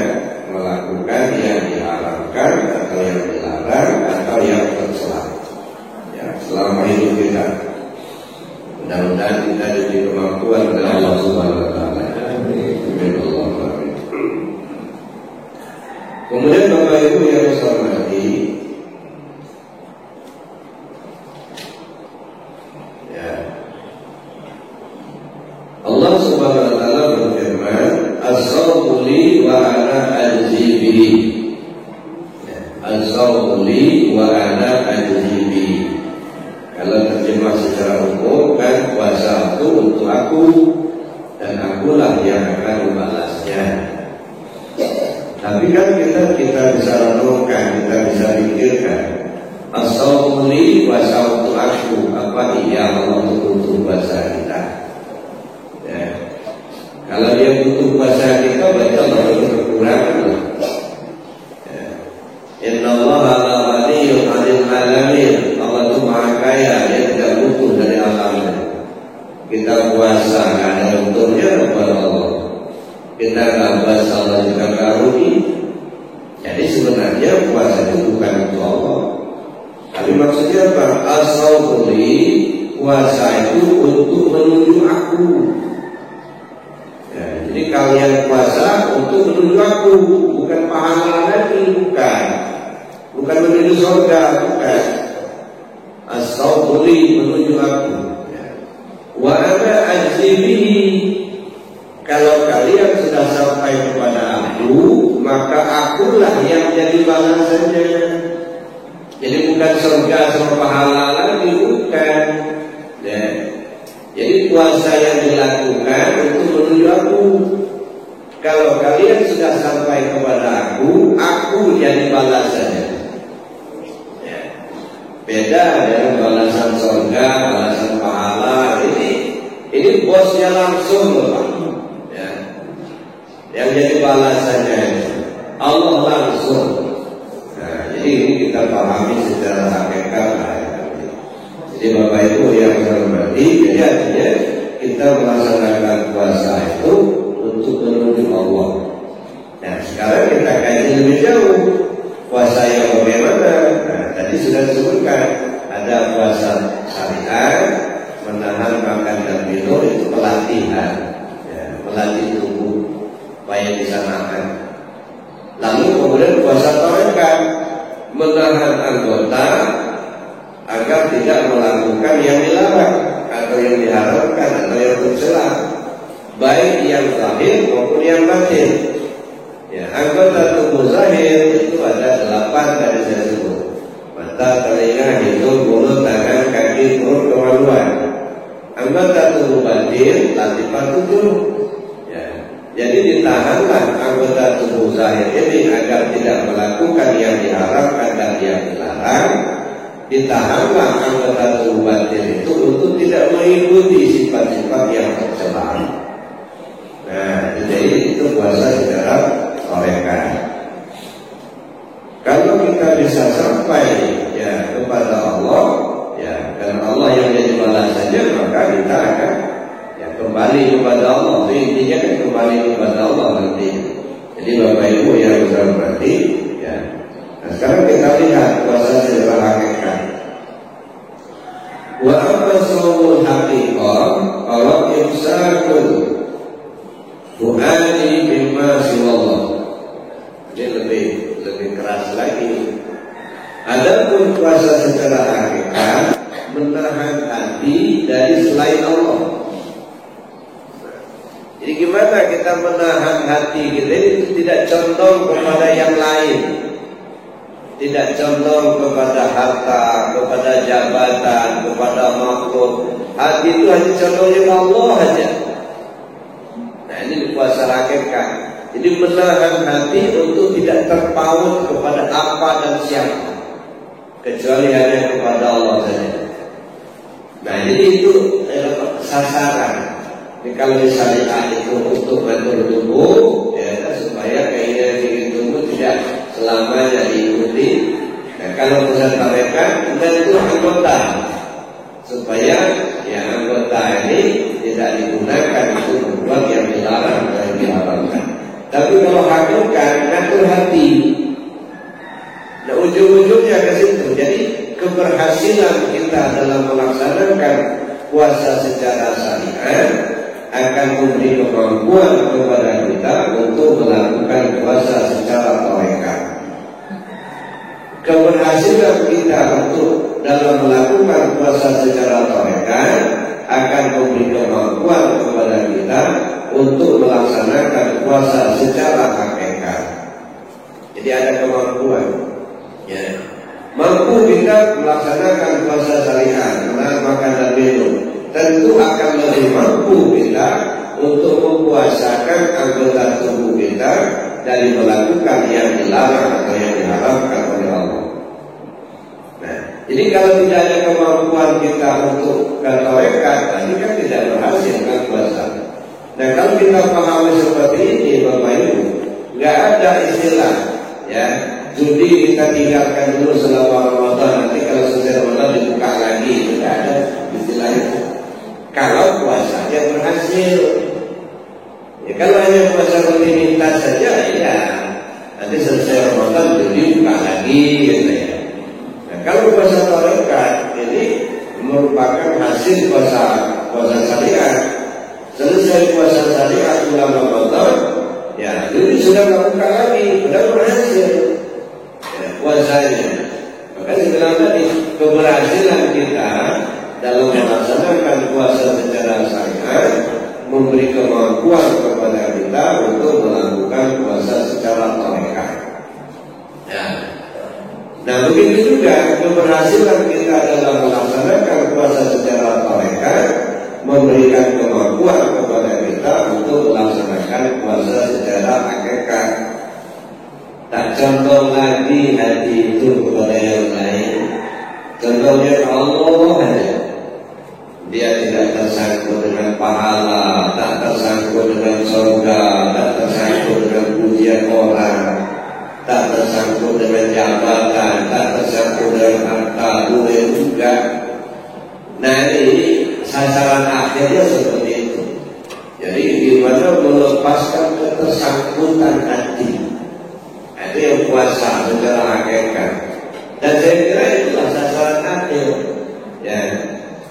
[SPEAKER 1] melakukan yang diharamkan atau yang dilarang atau yang tercela. Ya, selama hidup kita, mudah-mudahan kita diberi kemampuan oleh Allah Subhanahu Wa Taala. Amin. Kemudian Bapak Ibu yang saya hormati, ya, Allah Subhanahu Wa Taala berfirman, "As-sawmu li wa ana ajzi bihi." As-sawmu li wa ana ajzi bihi. Kalau terjemah secara umum kan puasa itu untuk aku dan akulah yang akan membalasnya. Tapi kan kita bisa renungkan, kita bisa pikirkan, as-sawmu li wa sawmu aku. Apa iya Allah butuh puasa kita? Ya. Kalau dia butuh puasa kita, berarti Allah itu kekurangan. Ya. Inna Allah ala ghaniyun 'anil 'alamin. Allah itu maha kaya, dia tidak butuh dari alamnya. Kita puasa nggak ada untungnya kepada Allah. Kita nggak puasa Allah juga karuni. Jadi sebenarnya puasa itu bukan untuk Allah. Tapi maksudnya apa? As-sawmu li, puasa itu untuk menuju aku. Ya, jadi kalian puasa untuk menuju aku, bukan pahala lagi, bukan menuju surga, bukan. As-sawmu li, menuju aku. Ya. Wa ana ajzi bihi. Kalau kalian sudah sampai kepada aku, maka akulah yang jadi balasannya. Jadi bukan surga sama pahala lagi, bukan. Ya. Jadi puasa yang dilakukan untuk menuju aku. Kalau kalian sudah sampai kepada aku jadi balasannya. Ya. Beda dengan balasan surga, balasan pahala. Ini bosnya langsung, Pak. Ya. Yang jadi balasannya Allah langsung. Nah, jadi ini kita pahami secara hakikat. Jadi Bapak Ibu yang Jadi artinya kita melaksanakan puasa itu untuk menuju Allah. Nah, sekarang kita kaji lebih jauh. Puasa yang bagaimana? Nah, tadi sudah disebutkan ada puasa syariat, menahan makan dan minum itu pelatihan, ya, melatih tubuh supaya bisa makan. Lalu kemudian puasa tarekat, menahan anggota agar tidak melakukan yang dilarang atau yang diharamkan atau yang tercela, baik yang zahir maupun yang batin. Ya, anggota tubuh zahir itu ada 8 dari saya sebut: mata, telinga, hidung, mulut, tangan, kaki, perut, kemaluan. Anggota tubuh batin latihan 7. Ya, jadi ditahanlah anggota tubuh zahir ini agar tidak melakukan yang diharamkan dan yang dilarang. Ditahanlah anggota tubuh batin itu untuk tidak mengikuti sifat-sifat yang tercela. Nah, jadi itu puasa secara tarekat. Kalau kita bisa sampai ya kepada Allah, ya dan Allah yang jadi balasannya, maka kita akan ya kembali kepada Allah. Itu intinya kan kembali kepada Allah nanti. Jadi Bapak Ibu yang saya hormati, ya. Nah, sekarang kita lihat puasa secara hakikat. Wa amma shaumul haqiqah aw imsakul fuadi mimma siwallah. Ini lebih keras lagi. Adapun puasa secara hakikat, menahan hati dari selain Allah. Jadi gimana kita menahan hati kita itu tidak condong kepada yang lain, tidak condong kepada harta, kepada jabatan, kepada makhluk. Hati itu hanya condongnya ke Allah saja. Nah, ini puasa hakikat. Jadi menahan hati untuk tidak terpaut kepada apa dan siapa, kecuali hanya kepada Allah saja. Nah, jadi itu sasaran. Jadi kalau misalnya itu untuk mengatur tubuh, ya, supaya keinginan ingin tubuh tidak selamanya diikuti. Nah, kalau pusat tarekat, kita itu anggota, supaya ya anggota ini tidak digunakan untuk berbuat yang dilarang atau yang diharamkan. Tapi kalau hakikat, ngatur hati. Nah, ujung-ujungnya ke situ. Jadi keberhasilan kita dalam melaksanakan puasa secara syariat akan memberi kemampuan kepada kita untuk melakukan puasa secara tarekat. Keberhasilan kita untuk dalam melakukan puasa secara tarekat akan memberi kemampuan kepada kita untuk melaksanakan puasa secara hakikat. Jadi ada kemampuan, ya. Mampu kita melaksanakan puasa syariat, menahan makan dan minum. Tentu akan lebih mampu kita untuk mempuasakan anggota tubuh kita dari melakukan yang dilarang atau yang diharamkan oleh Allah. Nah, jadi kalau tidak ada kemampuan kita untuk tarekat, ini kan tidak berhasil kan puasa. Nah, kalau kita pahami seperti ini, Bapak Ibu, nggak ada istilah, ya, judi kita tinggalkan dulu selama Ramadan, nanti kalau selesai Ramadan dibuka lagi, tidak ada istilah itu. Kalau puasanya berhasil, ya, kalau hanya puasa rutinitas saja, ya, nanti selesai Ramadan judi buka lagi, gitu ya. Nah, kalau puasa tarekat ini merupakan hasil puasa syariat. Selesai puasa syariat bulan Ramadan, ya, jadi sudah nggak buka lagi, sudah berhasil, ya, puasanya. Maka dibilang tadi keberhasilan kita dalam melaksanakan puasa secara syariat memberi kemampuan kepada kita untuk melakukan puasa secara tarekat. Ya. Nah, begitu juga keberhasilan kita dalam melaksanakan puasa secara tarekat memberikan kemampuan kepada kita untuk melaksanakan puasa secara hakikat. Tak condong lagi hati itu kepada yang lain, condongnya Allah saja. Dia tidak tersangkut dengan pahala, tak tersangkut dengan surga, tak tersangkut dengan pujian orang, tak tersangkut dengan jabatan, tak tersangkut dengan harta duit juga. Nah, ini sasaran akhirnya seperti itu. Jadi gimana melepaskan ketersangkutan hati. Itu yang puasa secara hakikat. Dan saya kira itulah sasaran akhir. Ya.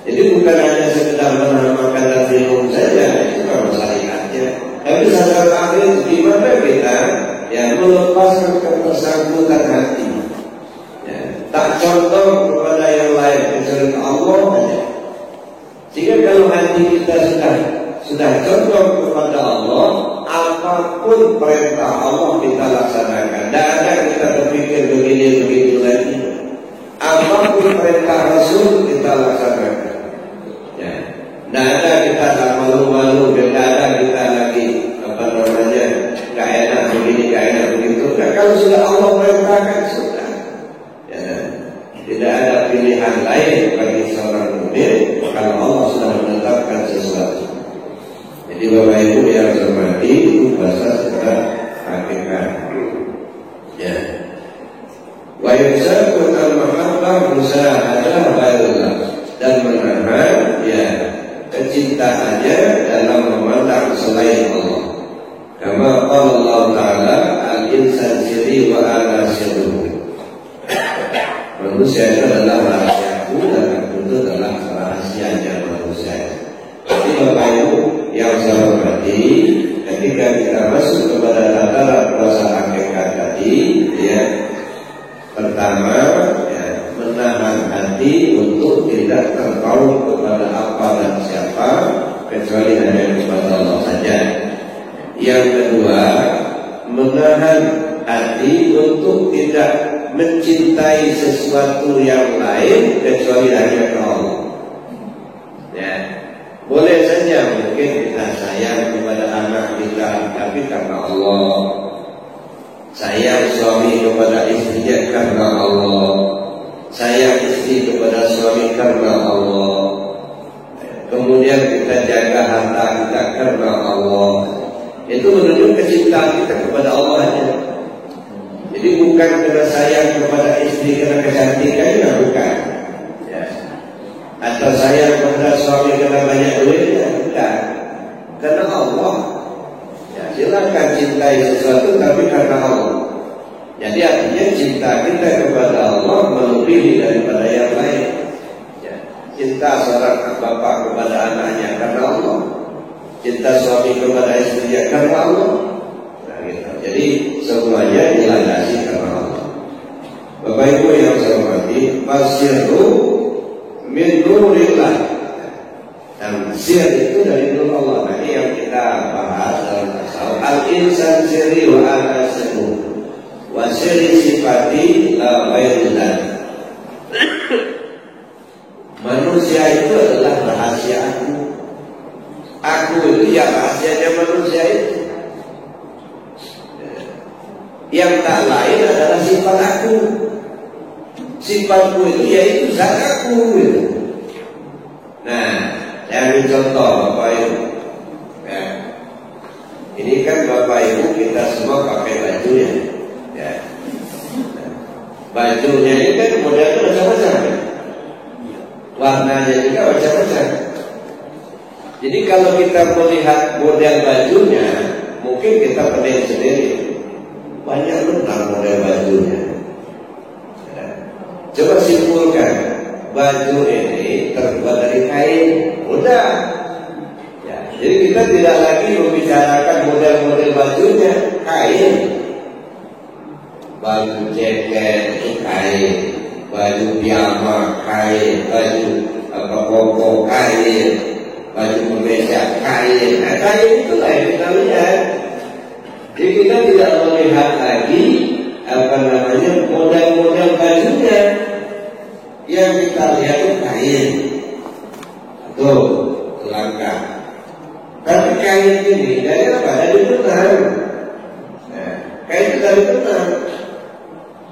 [SPEAKER 1] Jadi bukan hanya sekedar menamakan dan minum saja, itu kan syariatnya. Tapi sasaran akhir gimana kita melepaskan ketersangkutan hati. Ya. Tak contoh kepada yang lain kecuali Allah saja. Sehingga kalau hati kita sudah condong kepada Allah, apapun perintah Allah kita laksanakan. Tidak ada kita berpikir begini-begitu lagi. Apapun perintah Rasul kita laksanakan. Ya. Tidak ada kita tak malu-malu, tidak ada kita lagi nggak enak begini, nggak enak begitu. Nah, kalau sudah Allah perintahkan sudah. Ya. Tidak ada pilihan lain bagi seorang mukmin kalau Allah sudah menetapkan sesuatu. Jadi Bapak Ibu yang hormati, itu bahasa secara hakikat. Ya. Wa yusabun al-mahabbah musahadah bailullah, dan menahan kecintaannya dalam memandang selain Allah. Kama qala Allah Ta'ala al-insan sirri wa ana sirruhu. Manusia itu adalah rahasiaku dan itu adalah rahasianya manusia. Jadi Bapak Ibu yang saya hormati, ketika kita masuk kepada tataran rasa hakikat tadi, pertama menahan hati untuk tidak terpaut kepada apa dan siapa kecuali hanya kepada Allah saja. Yang kedua, menahan hati untuk tidak mencintai sesuatu yang lain kecuali hanya ke Allah. Ya. Boleh saja mungkin kita sayang kepada anak kita, tapi karena Allah. Sayang suami kepada istrinya karena Allah. Sayang istri kepada suami karena Allah. Kemudian kita jaga harta kita karena Allah. Itu menunjukkan kecintaan kita kepada Allah saja. Jadi bukan karena sayang kepada istri karena kecantikannya, bukan. Ya. Atau sayang kepada suami karena banyak duitnya, bukan. Karena Allah. Ya, silakan cintai sesuatu tapi karena Allah. Jadi artinya cinta kita kepada Allah melebihi daripada yang lain. Ya. Cinta seorang bapak kepada anaknya karena Allah. Cinta suami kepada istrinya karena Allah. Nah, gitu. Jadi semuanya dilandasi karena Allah. Bapak Ibu yang saya hormati, fasirru min nurillah. Dan sir itu dari nur Allah. Nah, ini yang kita bahas dalam tasawuf. Al-insan sirri wa ana sirru. Wa sirri sifati la ghairullah. Manusia itu adalah rahasia aku. Aku itu ya rahasianya manusia itu. Yang tak lain adalah sifat aku. Sifatku itu yaitu zat aku. Nah, saya ambil contoh Bapak Ibu. Ya. Ini kan Bapak Ibu kita semua pakai bajunya. Ya. Bajunya ini kan modelnya macam-macam. Warnanya juga macam-macam. Jadi kalau kita melihat model bajunya, mungkin kita pening sendiri. Banyak tentang model bajunya. Ya. Coba simpulkan, baju ini terbuat dari kain, udah. Ya. Jadi kita tidak lagi membicarakan model-model bajunya, kain. Baju jaket kain, baju piyama kain, baju koko kain, baju kemeja kain. Nah, kain itulah yang kita lihat. Jadi kita tidak melihat lagi model-model bajunya. Yang kita lihat itu kain, tuh langka. Tapi kain ini dari apa? Dari benang. Nah, kain itu dari benang.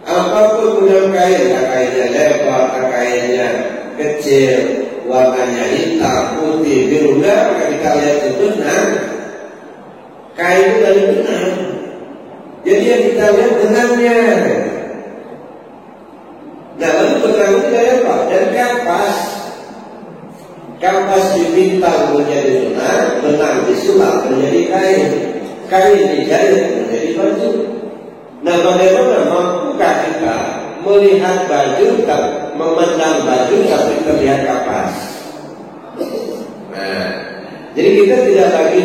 [SPEAKER 1] Apapun model kain, kainnya lebar, kainnya kecil, warnanya hitam, putih, biru, maka kita lihat itu benang. Kain itu dari benang. Jadi yang kita lihat benangnya. Nah, lalu benang itu dari apa? Dari kapas. Kapas dipintal menjadi benang, benang disulap menjadi kain, kain dijahit menjadi baju. Nah, bagaimana mampukah kita melihat baju, memandang baju tapi terlihat kapas? Nah, jadi kita tidak lagi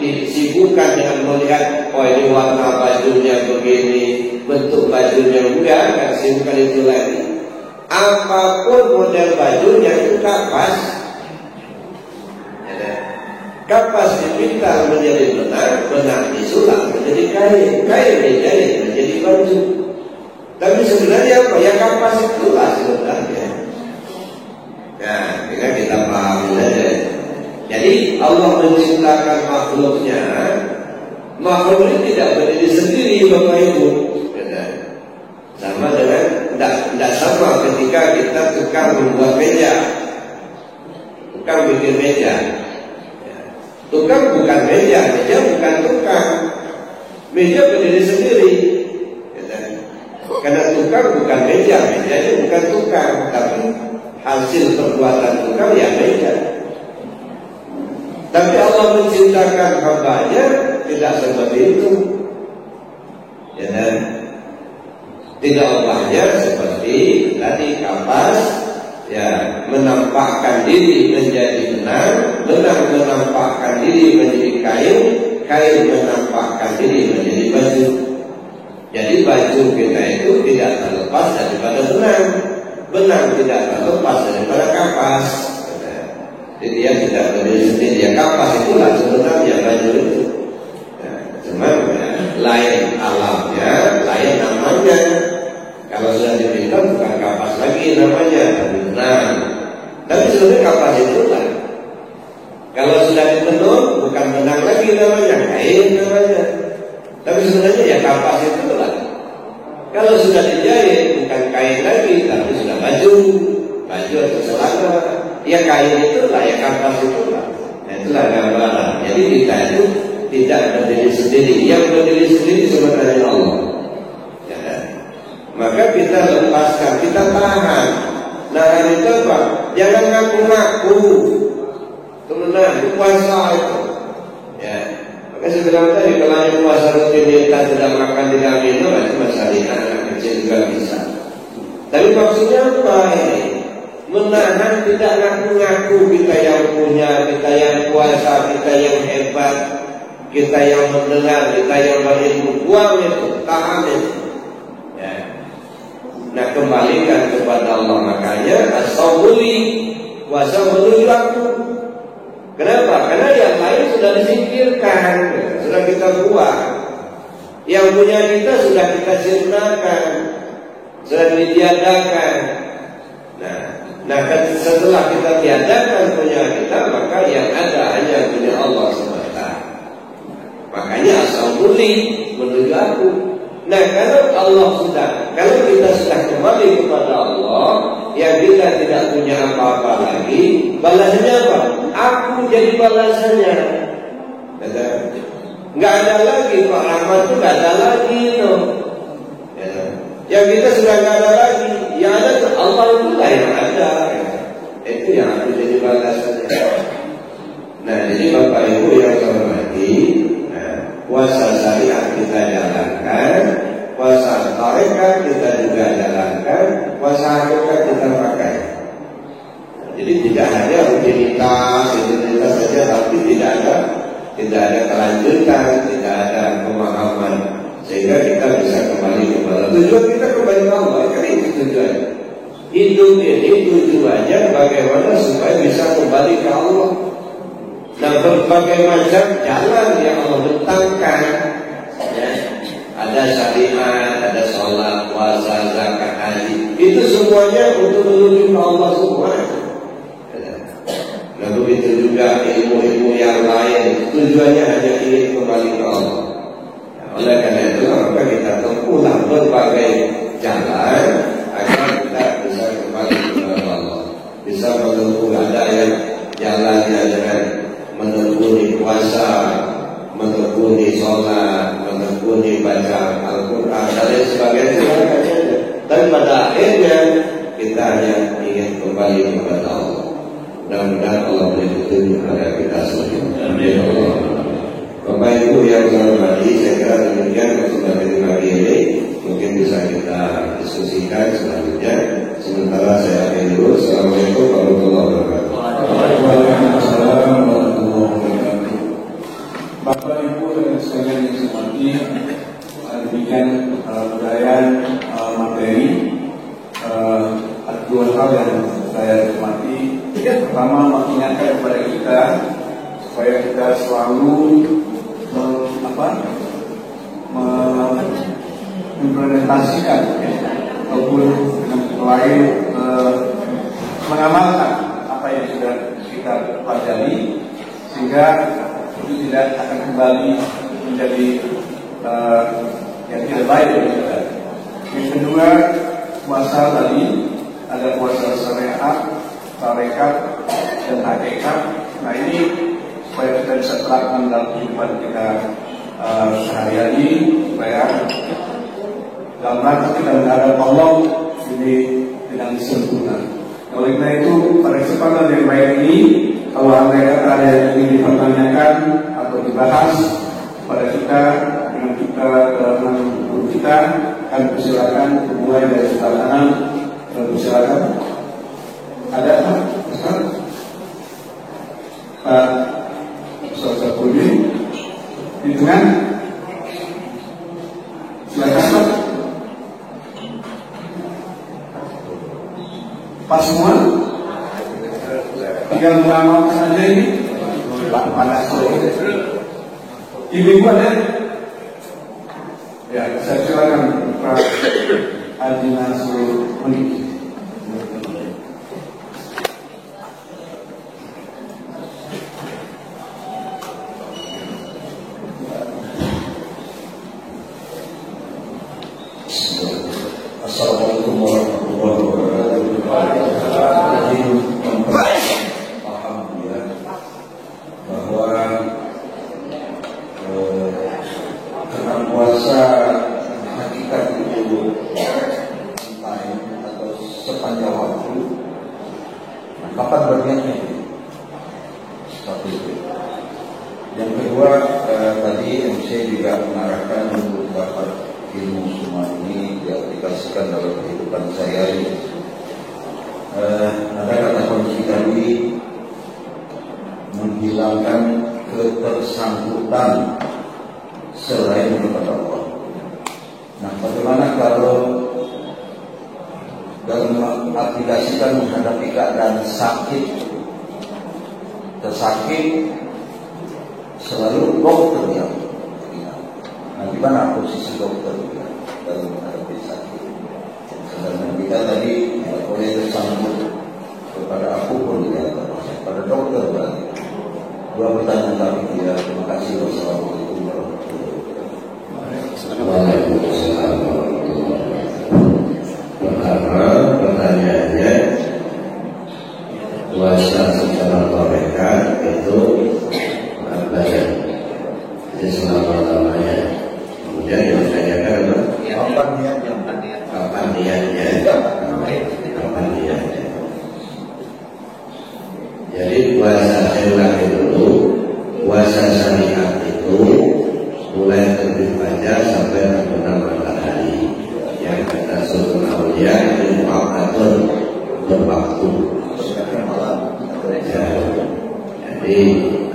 [SPEAKER 1] disibukkan dengan melihat, oh ini warna bajunya begini, bentuk bajunya, enggak sibukkan itu lagi. Apapun model bajunya itu kapas. Kapas dipintal menjadi benang, benang disulap menjadi kain, kain dijahit menjadi baju. Tapi sebenarnya apa? Ya kapas itulah sebenarnya. Nah, kita pahami saja. Jadi Allah menciptakan makhluknya. Makhluk ini tidak berdiri sendiri, Bapak Ibu. Sama dengan tidak sama ketika kita tukang membuat meja, tukang bikin meja. Tukang bukan meja, meja bukan tukang. Meja berdiri sendiri. Karena tukang bukan meja, meja itu bukan tukang, tapi hasil perbuatan tukang ya meja. Tapi Allah menciptakan hambanya tidak seperti itu. Ya kan? Tidak Allahnya seperti tadi kapas, ya, menampakkan diri menjadi benang, benang menampakkan diri menjadi kain, kain menampakkan diri menjadi baju. Jadi baju kita itu tidak terlepas daripada benang, benang tidak terlepas daripada kapas. Jadi dia tidak berdiri sendiri. Ya, kapas itulah sebenarnya baju itu. Nah, cuma ya, lain alamnya, lain namanya. Kalau sudah dipintal bukan kapas lagi namanya, tapi benang. Tapi sebenarnya kapas itulah. Kalau sudah ditenun bukan benang lagi namanya, kain namanya. Tapi sebenarnya ya kapas itulah. Kalau sudah dijahit bukan kain lagi, tapi sudah baju, baju atau celana. Ya kain itulah, ya kapas itulah. Nah, itulah gambaran. Jadi kita itu tidak berdiri sendiri. Yang berdiri sendiri sebenarnya Allah. Maka kita lepaskan, kita tahan. Nah, itu apa? Jangan ngaku-ngaku. Temenan, itu puasa itu. Ya. Maka sebenarnya tadi kalau yang puasa rutinitas tidak makan, tidak minum, itu masalah anak kecil juga bisa. Tapi maksudnya apa ini? Menahan, tidak ngaku-ngaku kita yang punya, kita yang puasa, kita yang hebat, kita yang mendengar, kita yang berilmu. Buang itu, tahan itu. Ya. Nah, kembalikan kepada Allah. Makanya as-sabuli puasa menuju aku. Kenapa? Karena yang lain sudah disingkirkan, sudah kita buang. Yang punya kita sudah kita sirnakan, sudah ditiadakan. Nah, setelah kita tiadakan punya kita, maka yang ada hanya punya Allah semata. Makanya as-sabuli menuju aku. Nah, kalau kita sudah kembali kepada Allah, yang kita tidak punya apa-apa lagi, balasannya apa? Aku jadi balasannya. Nggak ada lagi, Pak Rahmat itu nggak ada lagi itu. Yang kita sudah nggak ada lagi, yang ada itu Allah itulah yang ada. Itu yang aku jadi balasannya. Nah, jadi Bapak Ibu yang saya hormati, puasa syariat kita jalankan, puasa tarekat kita juga jalankan, puasa hakikat kita pakai. Jadi tidak hanya rutinitas saja, tapi tidak ada kelanjutan, tidak ada pemahaman, sehingga kita bisa kembali kepada tujuan kita kembali ke Allah. Kan itu tujuan. Hidup ini tujuannya bagaimana supaya bisa kembali ke Allah. Nah, berbagai macam jalan yang Allah bentangkan, ya. Ada syariat, ada sholat, puasa, zakat, haji. Itu semuanya untuk menuju ke Allah semua. Nah, begitu juga ilmu-ilmu yang lain, tujuannya hanya ingin kembali ke Allah. Nah, oleh karena itu maka kita tempuhlah berbagai jalan agar kita bisa kembali kepada Allah. Bisa menempuh, ada yang jalannya dengan menekuni puasa, menekuni sholat, menekuni baca Al-Quran dan lain sebagainya. Dan pada akhirnya kita hanya ingin kembali kepada Allah. Mudah-mudahan Allah beri petunjuk kepada kita semua. Bapak Ibu yang saya hormati, saya kira demikian kesempatan pagi ini mungkin bisa kita diskusikan selanjutnya. Sementara saya akhiri dulu. Assalamualaikum warahmatullahi wabarakatuh.
[SPEAKER 3] Waalaikumsalam warahmatullahi wabarakatuh. Bapak Ibu dan sekalian yang saya hormati, demikian uraian materi. Ada dua hal yang saya hormati. Pertama, mengingatkan kepada kita supaya kita selalu mengimplementasikan ataupun dengan lain mengamalkan apa yang sudah kita pelajari sehingga itu tidak akan kembali menjadi yang tidak baik bagi kita. Yang kedua, puasa tadi ada puasa syariat, tarekat dan hakikat. Nah ini supaya kita bisa terapkan dalam kehidupan kita sehari-hari, supaya dalam rangka kita menghadap Allah ini dengan sempurna. Oleh karena itu, pada kesempatan yang baik ini, kalau ada yang ingin dipertanyakan atau dibahas pada kita dengan kita dalam guru kita, kami persilakan dimulai dari sebelah kanan. Persilakan. Ada apa? Pak Ustaz Pudi di tengah. Silakan Pak. Pas semua tinggal mengamalkan aja ini. Panas. Ibu ada? Ya, saya silakan Pak Haji Nasrul Menik.
[SPEAKER 4] Assalamualaikum warahmatullahi wabarakatuh. Paham ya bahwa karena puasa hakikat itu time atau sepanjang waktu. Kapan berniatnya? Satu itu. Yang kedua tadi MC juga mengarahkan untuk dapat ilmu semua ini diaplikasikan dalam kehidupan saya ini. Ada kata kunci tadi menghilangkan ketersangkutan selain kepada Allah. Nah, bagaimana kalau dalam mengaplikasikan menghadapi keadaan sakit, tersakit, selalu dokter yang nah, gimana posisi dokter dalam menghadapi sakit? Sedangkan kita tadi tidak boleh tersangkut kepada apapun ya, pada dokter berarti. Dua pertanyaan kami ya. Terima kasih. Wassalamualaikum warahmatullahi wabarakatuh.
[SPEAKER 1] Waalaikumsalam warahmatullahi wabarakatuh. Pertama pertanyaannya, puasa secara tarekat itu apa ya? Jadi selama-lamanya. Kemudian yang ditanyakan apa? Kapan niatnya? Kapan niatnya? Jadi puasa saya ulangi dulu. Puasa syariat itu mulai terbit fajar sampai terbenam matahari. Yang kata Sultan Aulia itu mu'aqqatun, berwaktu. Ya, jadi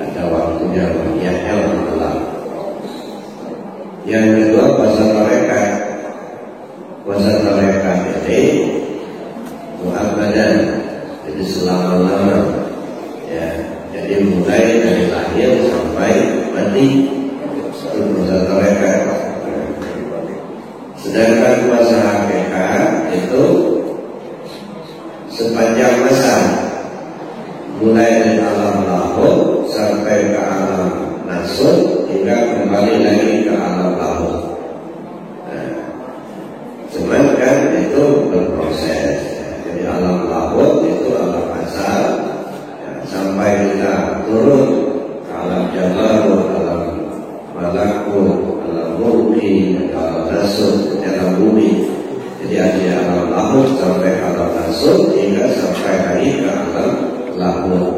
[SPEAKER 1] ada waktunya, niatnya malam. Yang kedua puasa tarekat. Puasa tarekat ini mu'abbadan, jadi selama-lama. Ya, jadi mulai dari lahir sampai mati itu puasa tarekat. Sedangkan puasa hakikat itu sepanjang masa, mulai dari alam lahir sampai ke alam nasut hingga kembali lagi ke alam lahir. Nah, cuman kan itu berproses. Jadi alam lahir itu alam asal, ya, sampai kita turun ke alam jabarut, alam malakut, alam mulki, alam nasut, alam bumi. Jadi ada alam lahir sampai alam nasut hingga sampai lagi ke alam lahir.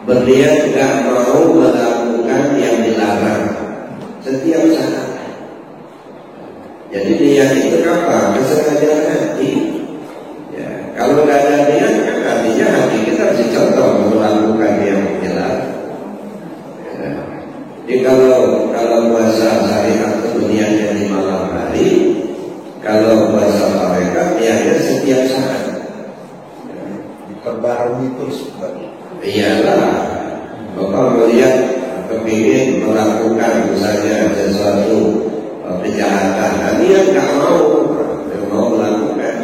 [SPEAKER 1] berniat nggak mau melakukan yang dilarang setiap saat. Jadi niat itu apa? Kesengajaan hati. Ya, kalau nggak ada niat kan artinya hati kita harus contoh melakukan yang dilarang. Ya. Jadi kalau puasa syariat itu niatnya di malam hari, kalau puasa tarekat niatnya setiap saat.
[SPEAKER 4] Diperbarui terus.
[SPEAKER 1] Iyalah, Bapak melihat kepingin melakukan misalnya sesuatu kejahatan, niat nggak mau melakukan.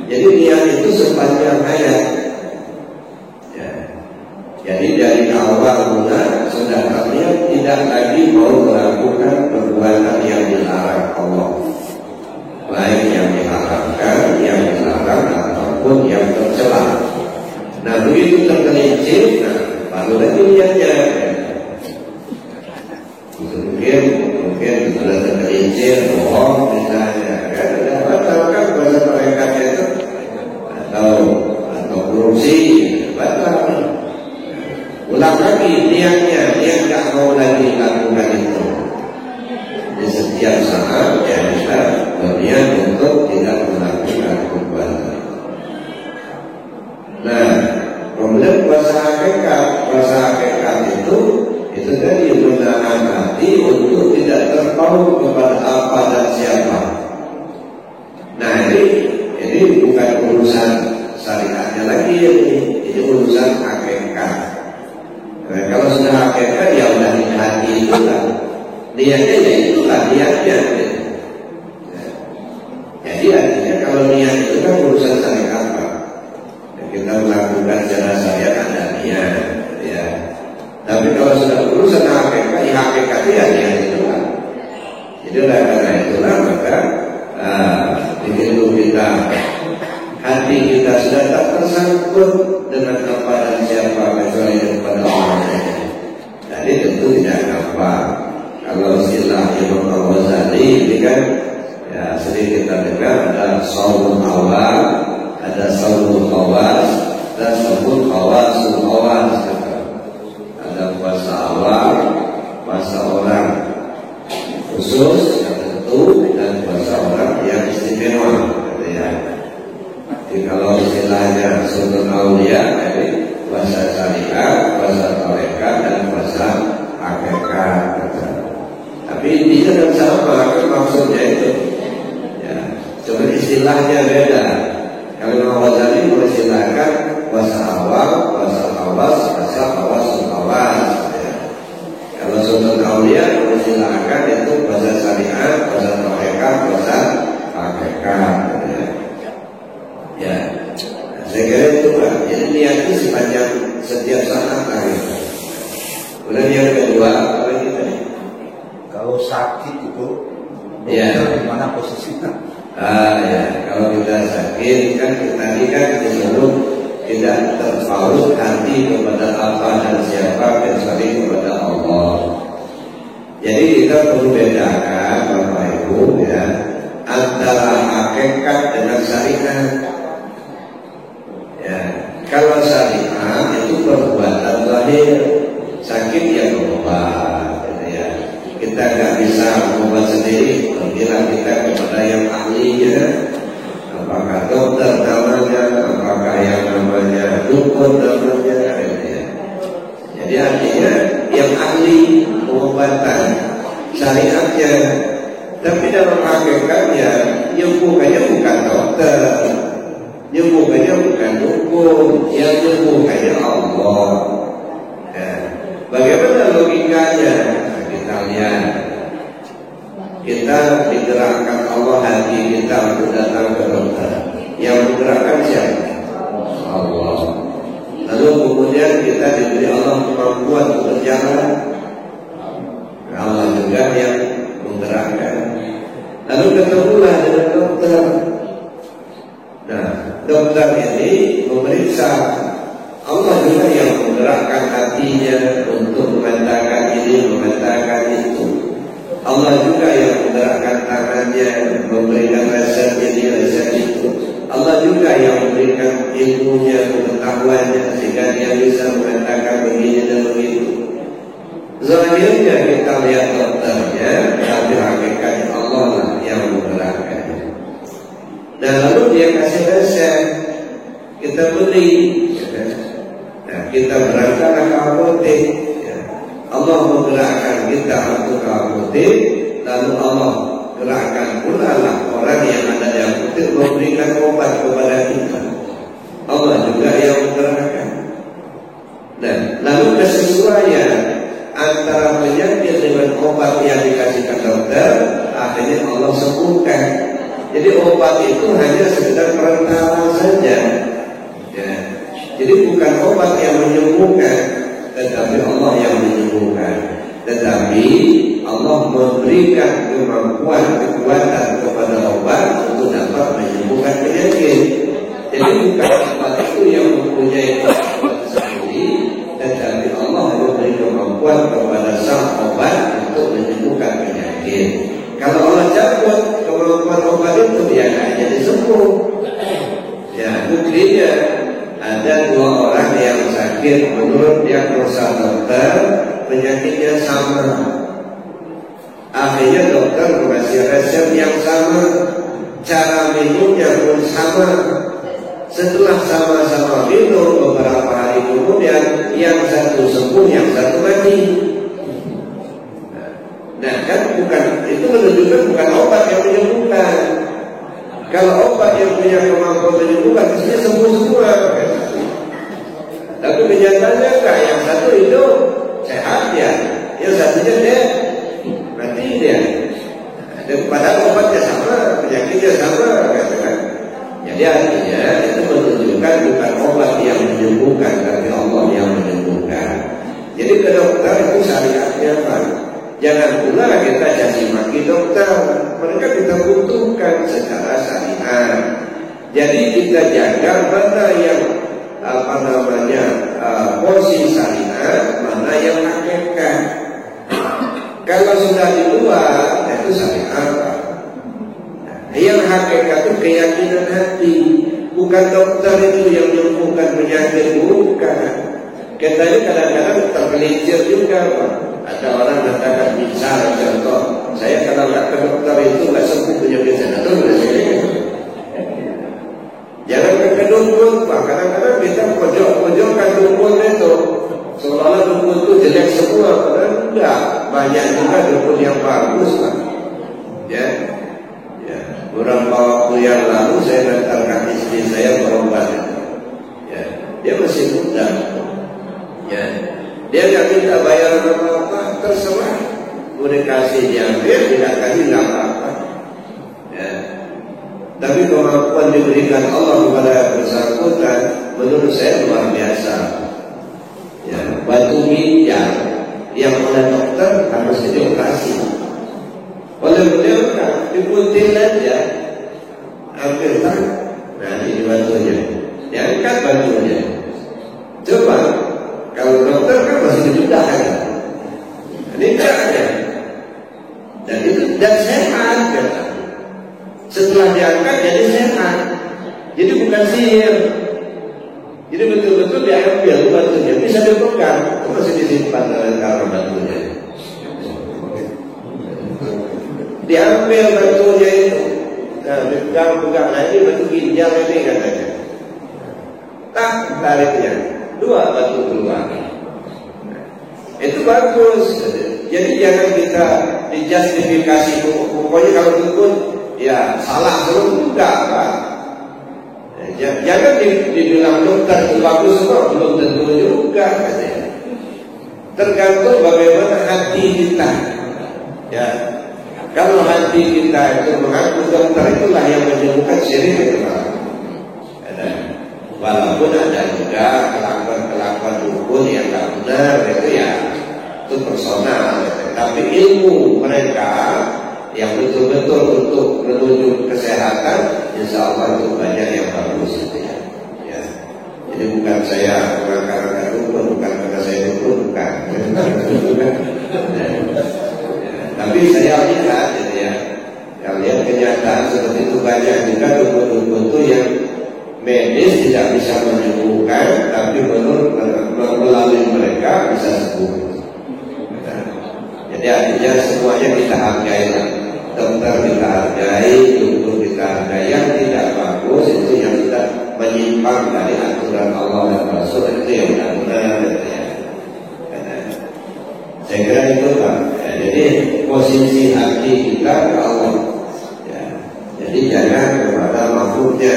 [SPEAKER 1] Jadi niat itu sepanjang hayat. Ya. Jadi dari awal mula sudah terlihat tidak lagi mau melakukan perbuatan yang dilarang Allah, baik yang diharamkan, yang dilarang ataupun yang tercela. Nah begitu tergelincir, baru lagi niatnya. Mungkin sudah tergelincir, bohong misalnya, kan sudah batal kan bahasa mereka itu, atau korupsi, batal. Ulang lagi niatnya, dia nggak mau lagi lakukan itu. Di setiap saat ya kita berniat untuk tidak melakukan perbuatan. Nah, kemudian puasa hakikat itu tadi menahan hati untuk tidak terpaut kepada apa dan siapa. Nah ini bukan urusan syariatnya lagi ini urusan hakikat. Nah, kalau sudah hakikat ya udah di hati itulah niatnya, ya itulah niatnya. Jadi artinya kalau niat itu kan urusan syariat. Kita melakukan secara syariat ada niat, ya. Tapi kalau sudah urusan hakikat, ya hakikatnya ya niat itu kan. Jadi karena itulah maka begitu kita hati kita sudah tak tersangkut dengan apa dan siapa kecuali kepada Allah. Jadi tentu tidak apa. Kalau istilah Imam Al-Ghazali ini kan ya sering kita dengar ada saumul awal, ada saumul khawas, dan saumul khawasul khawas. Ada puasa awal, puasa orang khusus yang tentu, dan puasa orang yang istimewa. Ya. Jadi kalau istilahnya sunnah aulia, jadi puasa syariat, puasa tarekat, dan puasa hakikat. Tapi intinya kan sama, kan maksudnya itu. Ya, cuma istilahnya beda. Kalau Imam Ghazali mengistilahkan puasa awal, puasa awas, puasa awasul awas. Ya. Kalau sunnah aulia mengistilahkan itu puasa syariat, puasa tarekat, puasa hakikat. Ya, saya kira itu Pak. Jadi niat itu sepanjang setiap saat hari. Kemudian yang kedua, apa kita?
[SPEAKER 4] Kalau sakit itu,
[SPEAKER 1] ya,
[SPEAKER 4] gimana posisinya?
[SPEAKER 1] Ya, kalau kita sakit kan tadi kan disuruh tidak terpaut hati kepada apa dan siapa kecuali kepada Allah. Jadi kita perlu bedakan Bapak Ibu ya antara hakikat dengan syariat. Ya, kalau syariat itu perbuatan zahir, sakit ya berobat, gitu ya. Kita nggak bisa mengobat sendiri, pergilah kita kepada yang ahlinya. Apakah dokter namanya, apakah yang namanya dukun namanya, gitu ya. Jadi artinya yang ahli pengobatan syariatnya. Tapi dalam hakikatnya nyembuhkannya bukan dokter, nyembuhkannya bukan dukun, yang nyembuhkannya Allah. Ya. Bagaimana logikanya? Nah, kita lihat, kita digerakkan Allah hati kita untuk datang ke dokter. Yang menggerakkan siapa? Allah. Lalu kemudian kita diberi Allah kemampuan untuk berjalan. Allah juga yang menggerakkan. Lalu ketemulah dengan dokter. Nah, dokter ini memeriksa. Allah juga yang menggerakkan hatinya untuk mengatakan ini, mengatakan itu. Allah juga yang menggerakkan tangannya, memberikan resep ini, resep itu. Allah juga yang memberikan ilmunya, pengetahuannya, sehingga dia bisa mengatakan begini dan begitu. Zahirnya kita lihat dokternya, tapi hakikatnya Allah lah yang menggerakkannya. Dan lalu dia kasih resep, kita beli, nah, kita berangkatlah ke apotek. Allah menggerakkan kita untuk ke apotek, lalu Allah gerakkan pula lah orang yang ada di apotek memberikan obat kepada kita. Allah juga yang menggerakkan. Nah, lalu kesesuaian antara penyakit dengan obat yang dikasihkan dokter, akhirnya Allah sembuhkan. Jadi obat itu hanya sekedar perantara saja. Ya. Jadi bukan obat yang menyembuhkan, tetapi Allah yang menyembuhkan. Tetapi Allah memberikan kemampuan, kekuatan kepada obat untuk dapat menyembuhkan penyakit. Jadi bukan obat itu yang mempunyai kekuatan sendiri, tetapi Allah memberi kemampuan kepada sang obat untuk menyembuhkan penyakit. Kalau Allah cabut kemampuan obat itu, dia akan jadi sembuh. Ya, buktinya ada 2 orang yang sakit, menurut diagnosa dokter penyakitnya sama. Akhirnya dokter mengasih resep yang sama, cara minumnya pun sama. Setelah sama-sama minum, beberapa hari kemudian yang satu sembuh, yang satu mati. Nah, kan bukan, itu menunjukkan bukan obat yang menyembuhkan. Kalau obat yang punya kemampuan menyembuhkan, biasanya sembuh semua. Tapi kenyataannya enggak, yang satu hidup sehat ya, yang satunya dia mati dia. Dan padahal obatnya sama, penyakitnya sama, katakan. Jadi artinya itu menunjukkan bukan obat yang menyembuhkan, tapi Allah yang menyembuhkan. Jadi ke dokter itu syariatnya apa? Jangan pula kita caci maki dokter. Mereka kita butuhkan secara syariat. Jadi kita jaga mana yang porsi syariat, mana yang hakikat. Kalau sudah di luar itu syariat. Yang hakikat itu keyakinan hati. Bukan dokter itu yang menyembuhkan penyakit, bukan. Kita ini kadang-kadang tergelincir juga, Pak. Ada orang mengatakan, misal contoh, saya kalau nggak ke dokter itu nggak sembuh penyakit saya. Jangan ke dukun, Pak. Kadang-kadang kita pojok-pojokkan dukun itu, seolah-olah dukun itu jelek semua. Padahal enggak, banyak juga dukun yang bagus, Pak. Ya. Beberapa waktu yang lalu saya mengantarkan istri saya berobat. Ya, dia masih muda. Ya, dia nggak minta bayar apa-apa, terserah. Boleh kasih diambil, tidak kasih nggak apa-apa. Ya. Tapi kemampuan diberikan Allah kepada bersangkutan, menurut saya luar biasa. Ya, batu ginjal yang oleh dokter harus dioperasi. Oleh beliau kan dipunting aja, ambil tak, nah ini batunya, diangkat batunya. Coba kalau dokter kan masih dibedah kan, ini enggak ada. Dan itu dan sehat kata. Setelah diangkat jadi sehat, jadi bukan sihir. Jadi betul-betul diambil batunya, bisa dipegang, itu masih disimpan dalam kamar batunya. Diambil batunya itu, nah, pegang lagi batu ginjal ini katanya. Tak tariknya, 2 batu keluar. Itu bagus. Jadi jangan kita dijustifikasi, pokoknya kalau dukun ya salah terus, enggak Pak. Jangan dibilang dokter itu bagus kok, belum tentu juga katanya. Tergantung bagaimana hati kita. Ya. Kalau hati kita itu mengaku dokter itulah yang menyembuhkan, syirik itu Pak. Walaupun ada juga kelakuan dukun yang tak benar, itu ya itu personal. Tapi ilmu mereka yang betul-betul untuk menuju kesehatan, insya Allah itu banyak yang bagus itu ya. Ya. Jadi bukan saya mengangkat dukun, bukan karena saya dukun, bukan. Tapi saya lihat, jadi ya, lihat kenyataan seperti itu banyak juga dukun-dukun itu yang medis tidak bisa menyembuhkan, tapi melalui mereka bisa sembuh. Jadi artinya semuanya kita hargai, dokter kita hargai, dukun kita hargai. Yang tidak bagus itu yang kita menyimpang dari aturan Allah dan Rasul, itu yang tidak benar. Saya kira itu Pak. Jadi posisi hati kita ke Allah. Jadi jangan kepada makhluknya.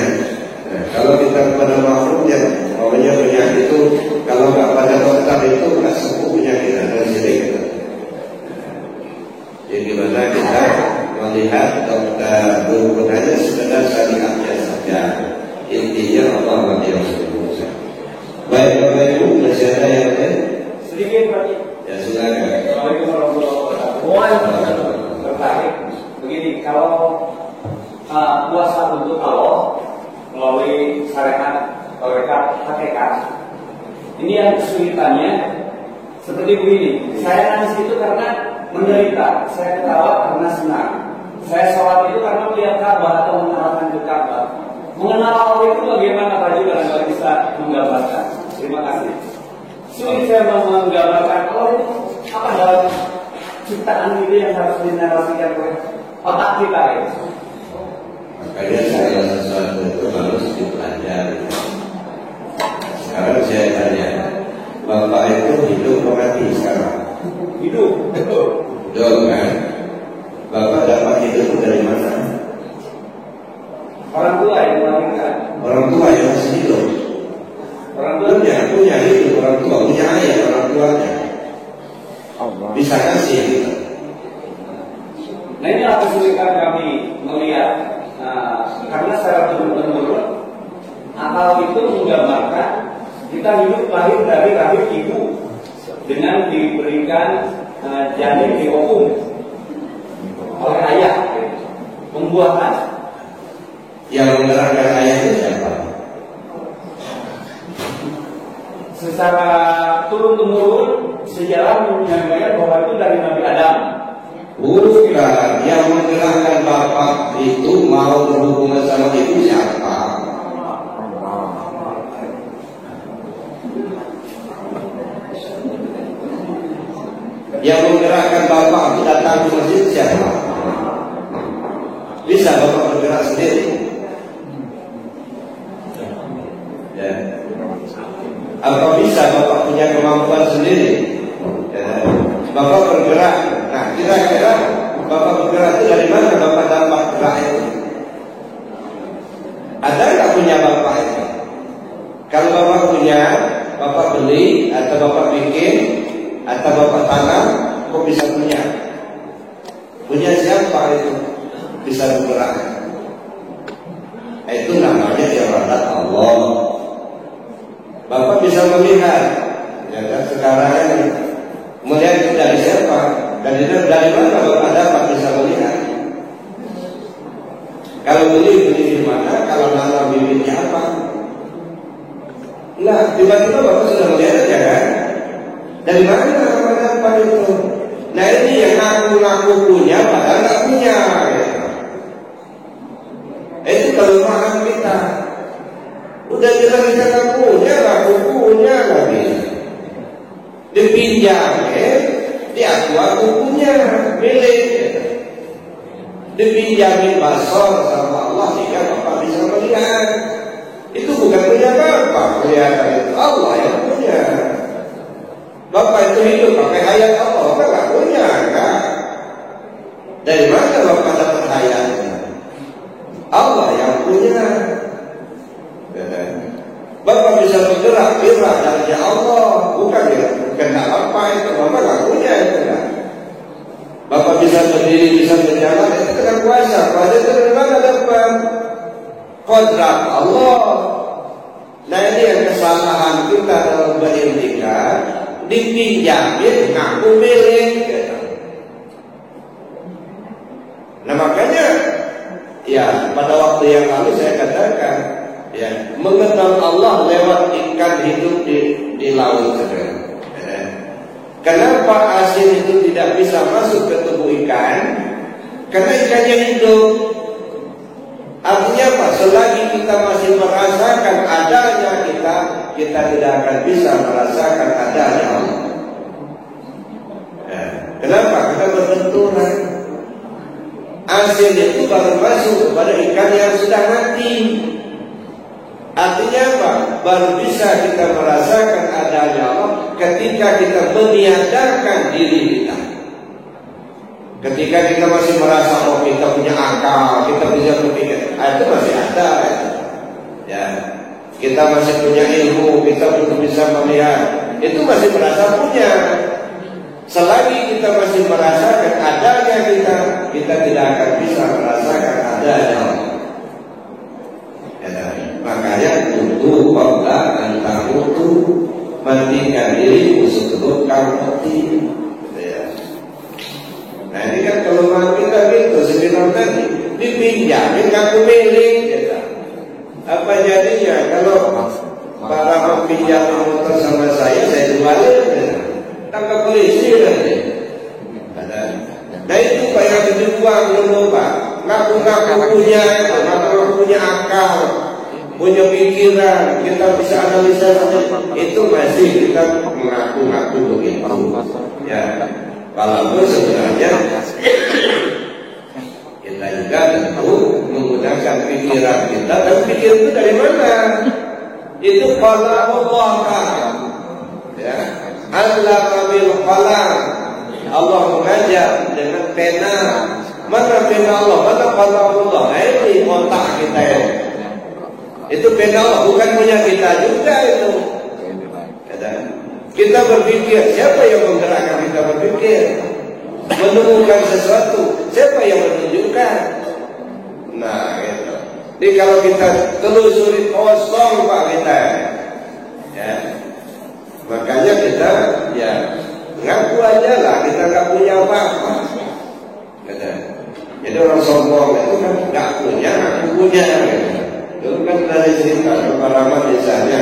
[SPEAKER 1] Kalau kita kepada makhluknya, pokoknya penyakit itu kalau nggak pada dokter itu nggak sembuh penyakit dari sini. Jadi gimana kita melihat dokter dukun aja sekedar syariatnya saja. Intinya Allah yang sembuh. Baik Bapak Ibu, masih ada yang lain?
[SPEAKER 5] Sedikit Pak.
[SPEAKER 1] Ya silakan.
[SPEAKER 5] Assalamualaikum warahmatullahi wabarakatuh. Tertarik. Begini, kalau puasa untuk Allah melalui syariat tarekat hakikat, ini yang kesulitannya seperti begini. Saya nangis itu karena menderita, saya ketawa karena senang, saya sholat itu karena melihat Ka'bah atau mengarahkan ke Ka'bah. Mengenal Allah itu bagaimana Pak Ju, kalau bisa menggambarkan? Terima kasih. Sulit saya menggambarkan Allah itu apa dalam ciptaan itu yang harus dinarasikan oleh otak kita ya.
[SPEAKER 1] Makanya saya sesuatu itu harus dipelajari. Sekarang saya tanya, Bapak itu hidup atau mati sekarang?
[SPEAKER 5] Hidup.
[SPEAKER 1] Hidup kan? Bapak dapat hidup dari mana?
[SPEAKER 5] Orang tua yang melahirkan.
[SPEAKER 1] Orang tua yang masih hidup.
[SPEAKER 5] Orang tua
[SPEAKER 1] punya hidup, orang tua punya ayah, orang tuanya bisa kasih gitu.
[SPEAKER 5] Nah inilah kesulitan kami melihat. Karena secara turun-temurun akal itu menggambarkan kita hidup lahir dari rahim ibu dengan diberikan janin diopum oleh ayah, pembuahan.
[SPEAKER 1] Yang menggerakkan ayah itu siapa?
[SPEAKER 5] Secara turun-temurun sejarah menyampaikan bahwa itu dari Nabi Adam.
[SPEAKER 1] Bukan, yang menggerakkan bapak itu mau berhubungan sama ibu siapa? Yang menggerakkan bapak untuk datang ke masjid siapa? Bisa bapak bergerak sendiri? Ya. Apa bisa bapak punya kemampuan sendiri? Ya. Bapak bergerak. Nah, kira-kira bapak bergerak itu dari mana bapak dapat gerak itu? Ada nggak punya bapak itu? Kalau bapak punya, bapak beli atau bapak bikin atau bapak tanam, kok bisa punya? Punya siapa itu? Bisa bergerak. Itu namanya iradat Allah. Bapak bisa melihat, ya kan sekarang ini. Melihat itu dari siapa? Dari mana Bapak dapat bisa melihat? Kalau beli di mana? Kalau nanam bibitnya apa? Nah, tiba-tiba Bapak sudah melihat ya kan? Dari mana Bapak dapat itu? Nah ini yang ngaku-ngaku punya padahal nggak punya. Ya. Itu kelemahan kita. Udah jelas kita punya, ngaku punya lagi. Dipinjam, diaku punya milik, dipinjamin basor sama Allah sehingga Bapak bisa melihat. Itu bukan punya Bapak, kelihatan itu Allah yang punya. Bapak itu hidup pakai hayat Allah, Bapak nggak punya kan? Dari mana Bapak dapat hayatnya? Allah yang punya. Bapak bisa bergerak dari Allah, bukan apa itu, Bapak nggak punya itu kan. Bapak bisa berdiri, bisa berjalan, itu kan kuasa. Kuasa itu dari mana dapat? Kodrat Allah. Nah ini yang kesalahan kita dalam berintikad, dipinjamin ngaku milik. Gitu. Nah makanya, ya pada waktu yang lalu saya katakan, ya, mengenal Allah lewat ikan hidup di laut. Kenapa asin itu tidak bisa masuk ke tubuh ikan? Karena ikannya hidup. Artinya apa? Selagi kita masih merasakan adanya kita tidak akan bisa merasakan adanya Allah. Kenapa? Kita berbenturan. Asin itu baru masuk kepada ikan yang sudah mati. Artinya apa? Baru bisa kita merasakan adanya Allah ketika kita meniadakan diri kita. Ketika kita masih merasa oh kita punya akal, kita bisa berpikir, itu masih ada. Ya, kita masih punya ilmu, kita belum bisa melihat, itu masih merasa punya. Selagi kita masih merasakan adanya kita tidak akan bisa merasakan adanya Allah. Makanya untuk qabla an tamutu, matikan dirimu sebelum kamu mati. Nah ini kan kelemahan kita gitu. Sebelum tadi dipinjamin kamu milik gitu. Apa jadinya kalau para peminjam motor sama saya jualin gitu. Tangkap polisi nanti. Nah itu Pak yang dibuang dulu Pak. Ngaku-ngaku punya akal, punya pikiran, kita bisa analisa itu masih kita mengaku-ngaku begitu. Ya, walaupun sebenarnya kita juga tentu menggunakan pikiran kita, dan pikir itu dari mana? Itu qala Allah Ta'ala. Ya, Allah bil qalam. Allah mengajar dengan pena. Mana pena Allah? Mana qalam Allah? Nah ini otak kita ya. Itu pena Allah, bukan punya kita juga itu. Kita berpikir, siapa yang menggerakkan kita berpikir? Menemukan sesuatu, siapa yang menunjukkan? Nah gitu. Jadi kalau kita telusuri kosong Pak kita, ya, makanya kita ya ngaku aja lah kita nggak punya apa-apa. Jadi orang sombong itu kan nggak punya, ngaku punya. Gitu. Itu kan dari cerita pengalaman misalnya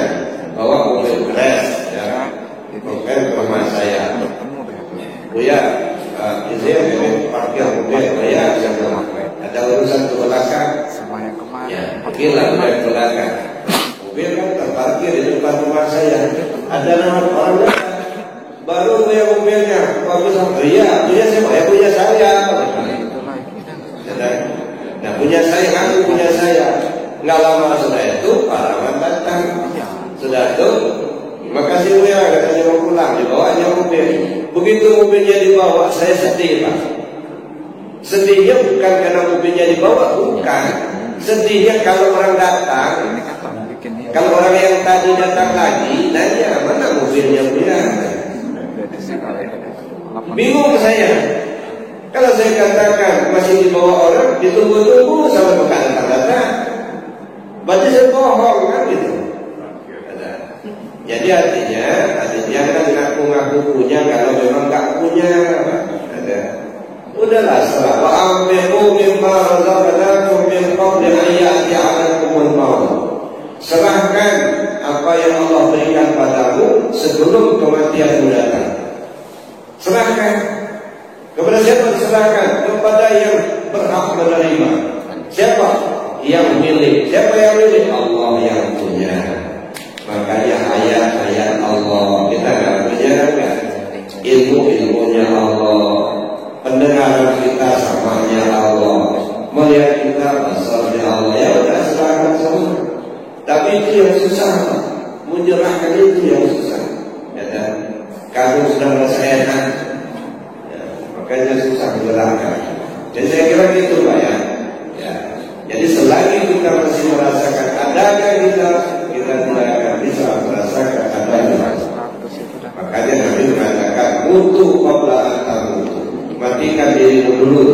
[SPEAKER 1] bahwa mobil crash, ya, bukan rumah saya. Buya, izin parkir mobil, Buya, ada urusan ke belakang. Ya, pergilah ke belakang. Mobil kan terparkir di depan rumah saya. Ada nama orang datang. Baru punya mobilnya, bagus sama Buya siapa? Ya punya saya. Nah punya saya, aku punya saya. Nggak lama sudah itu pahlawan datang. Sudah itu, makasih Buya, katanya mau pulang, dibawanya mobil. Begitu mobilnya dibawa, saya sedih Pak. Sedihnya bukan karena mobilnya dibawa, bukan. Sedihnya kalau orang datang, kalau orang yang tadi datang lagi, nanya mana mobilnya Buya. Bingung saya. Kalau saya katakan masih dibawa orang, ditunggu-tunggu sama bukan datang. Berarti saya bohong kan gitu. Jadi artinya kan ngaku-ngaku punya kalau memang nggak punya. Udahlah salah. Wa ambiqu mimma razaqnakum min qabli an ya'tiyakumul maut. Serahkan apa yang Allah berikan padamu sebelum kematian datang. Serahkan. Kepada siapa diserahkan? Kepada yang berhak menerima. Siapa? Yang milik. Siapa yang milik? Allah yang punya. Makanya ayat-ayat Allah kita nggak punya kan? Ilmu-ilmunya Allah, pendengaran kita samanya Allah, melihat kita masalahnya Allah. Ya udah serahkan semua. Tapi itu yang susah, menyerahkan itu yang susah. Ya kan? Kamu sudah merasa enak, ya, makanya susah menyerahkan. Jadi saya kira gitu Pak ya. Jadi selagi kita masih merasakan adanya kita tidak akan bisa merasakan adanya. Makanya Nabi mengatakan mutu qabla an tamutu. Matikan dirimu dulu,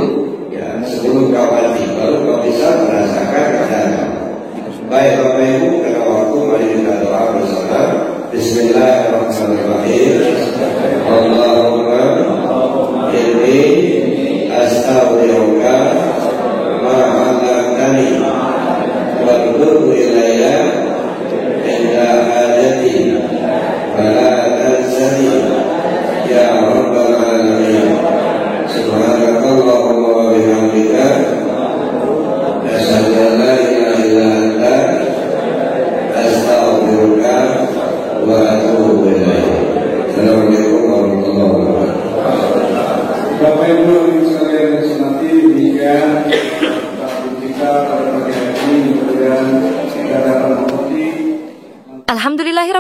[SPEAKER 1] ya, sebelum kau mati, baru kau bisa merasakan adanya. Baik Bapak Ibu, karena waktu mari kita doa bersama. Bismillahirrahmanirrahim. Allahumma inni astaghfiruka ma 'allamtani wa tub ilayya inda hajati wa la tansani ya rabbal alamin. Subhanakallahumma wa bihamdika asyhadu an la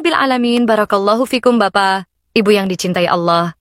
[SPEAKER 2] Rabbil Alamin. Barakallahu fikum Bapak, Ibu yang dicintai Allah.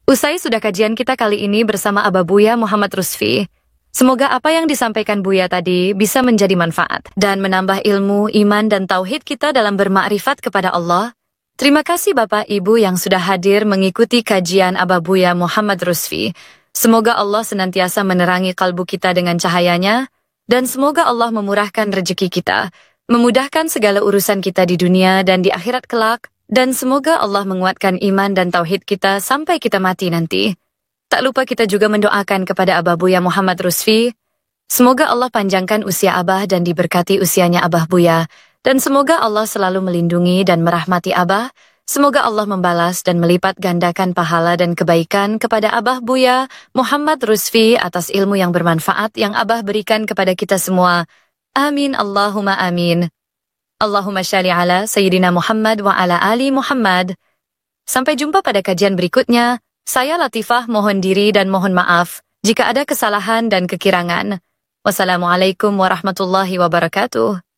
[SPEAKER 2] Usai sudah kajian kita kali ini bersama Abah Buya Muhammad Rusfi. Semoga apa yang disampaikan Buya tadi bisa menjadi manfaat dan menambah ilmu, iman, dan tauhid kita dalam bermakrifat kepada Allah. Terima kasih Bapak Ibu yang sudah hadir mengikuti kajian Abah Buya Muhammad Rusfi. Semoga Allah senantiasa menerangi kalbu kita dengan cahayanya, dan semoga Allah memurahkan rezeki kita, memudahkan segala urusan kita di dunia dan di akhirat kelak, dan semoga Allah menguatkan iman dan tauhid kita sampai kita mati nanti. Tak lupa kita juga mendoakan kepada Abah Buya Muhammad Rusfi. Semoga Allah panjangkan usia Abah dan diberkati usianya Abah Buya. Dan semoga Allah selalu melindungi dan merahmati Abah. Semoga Allah membalas dan melipat gandakan pahala dan kebaikan kepada Abah Buya Muhammad Rusfi atas ilmu yang bermanfaat yang Abah berikan kepada kita semua. Amin Allahumma amin. Allahumma sholli ala Sayyidina Muhammad wa ala ali Muhammad. Sampai jumpa pada kajian berikutnya. Saya Latifah mohon diri dan mohon maaf jika ada kesalahan dan kekirangan. Wassalamualaikum warahmatullahi wabarakatuh.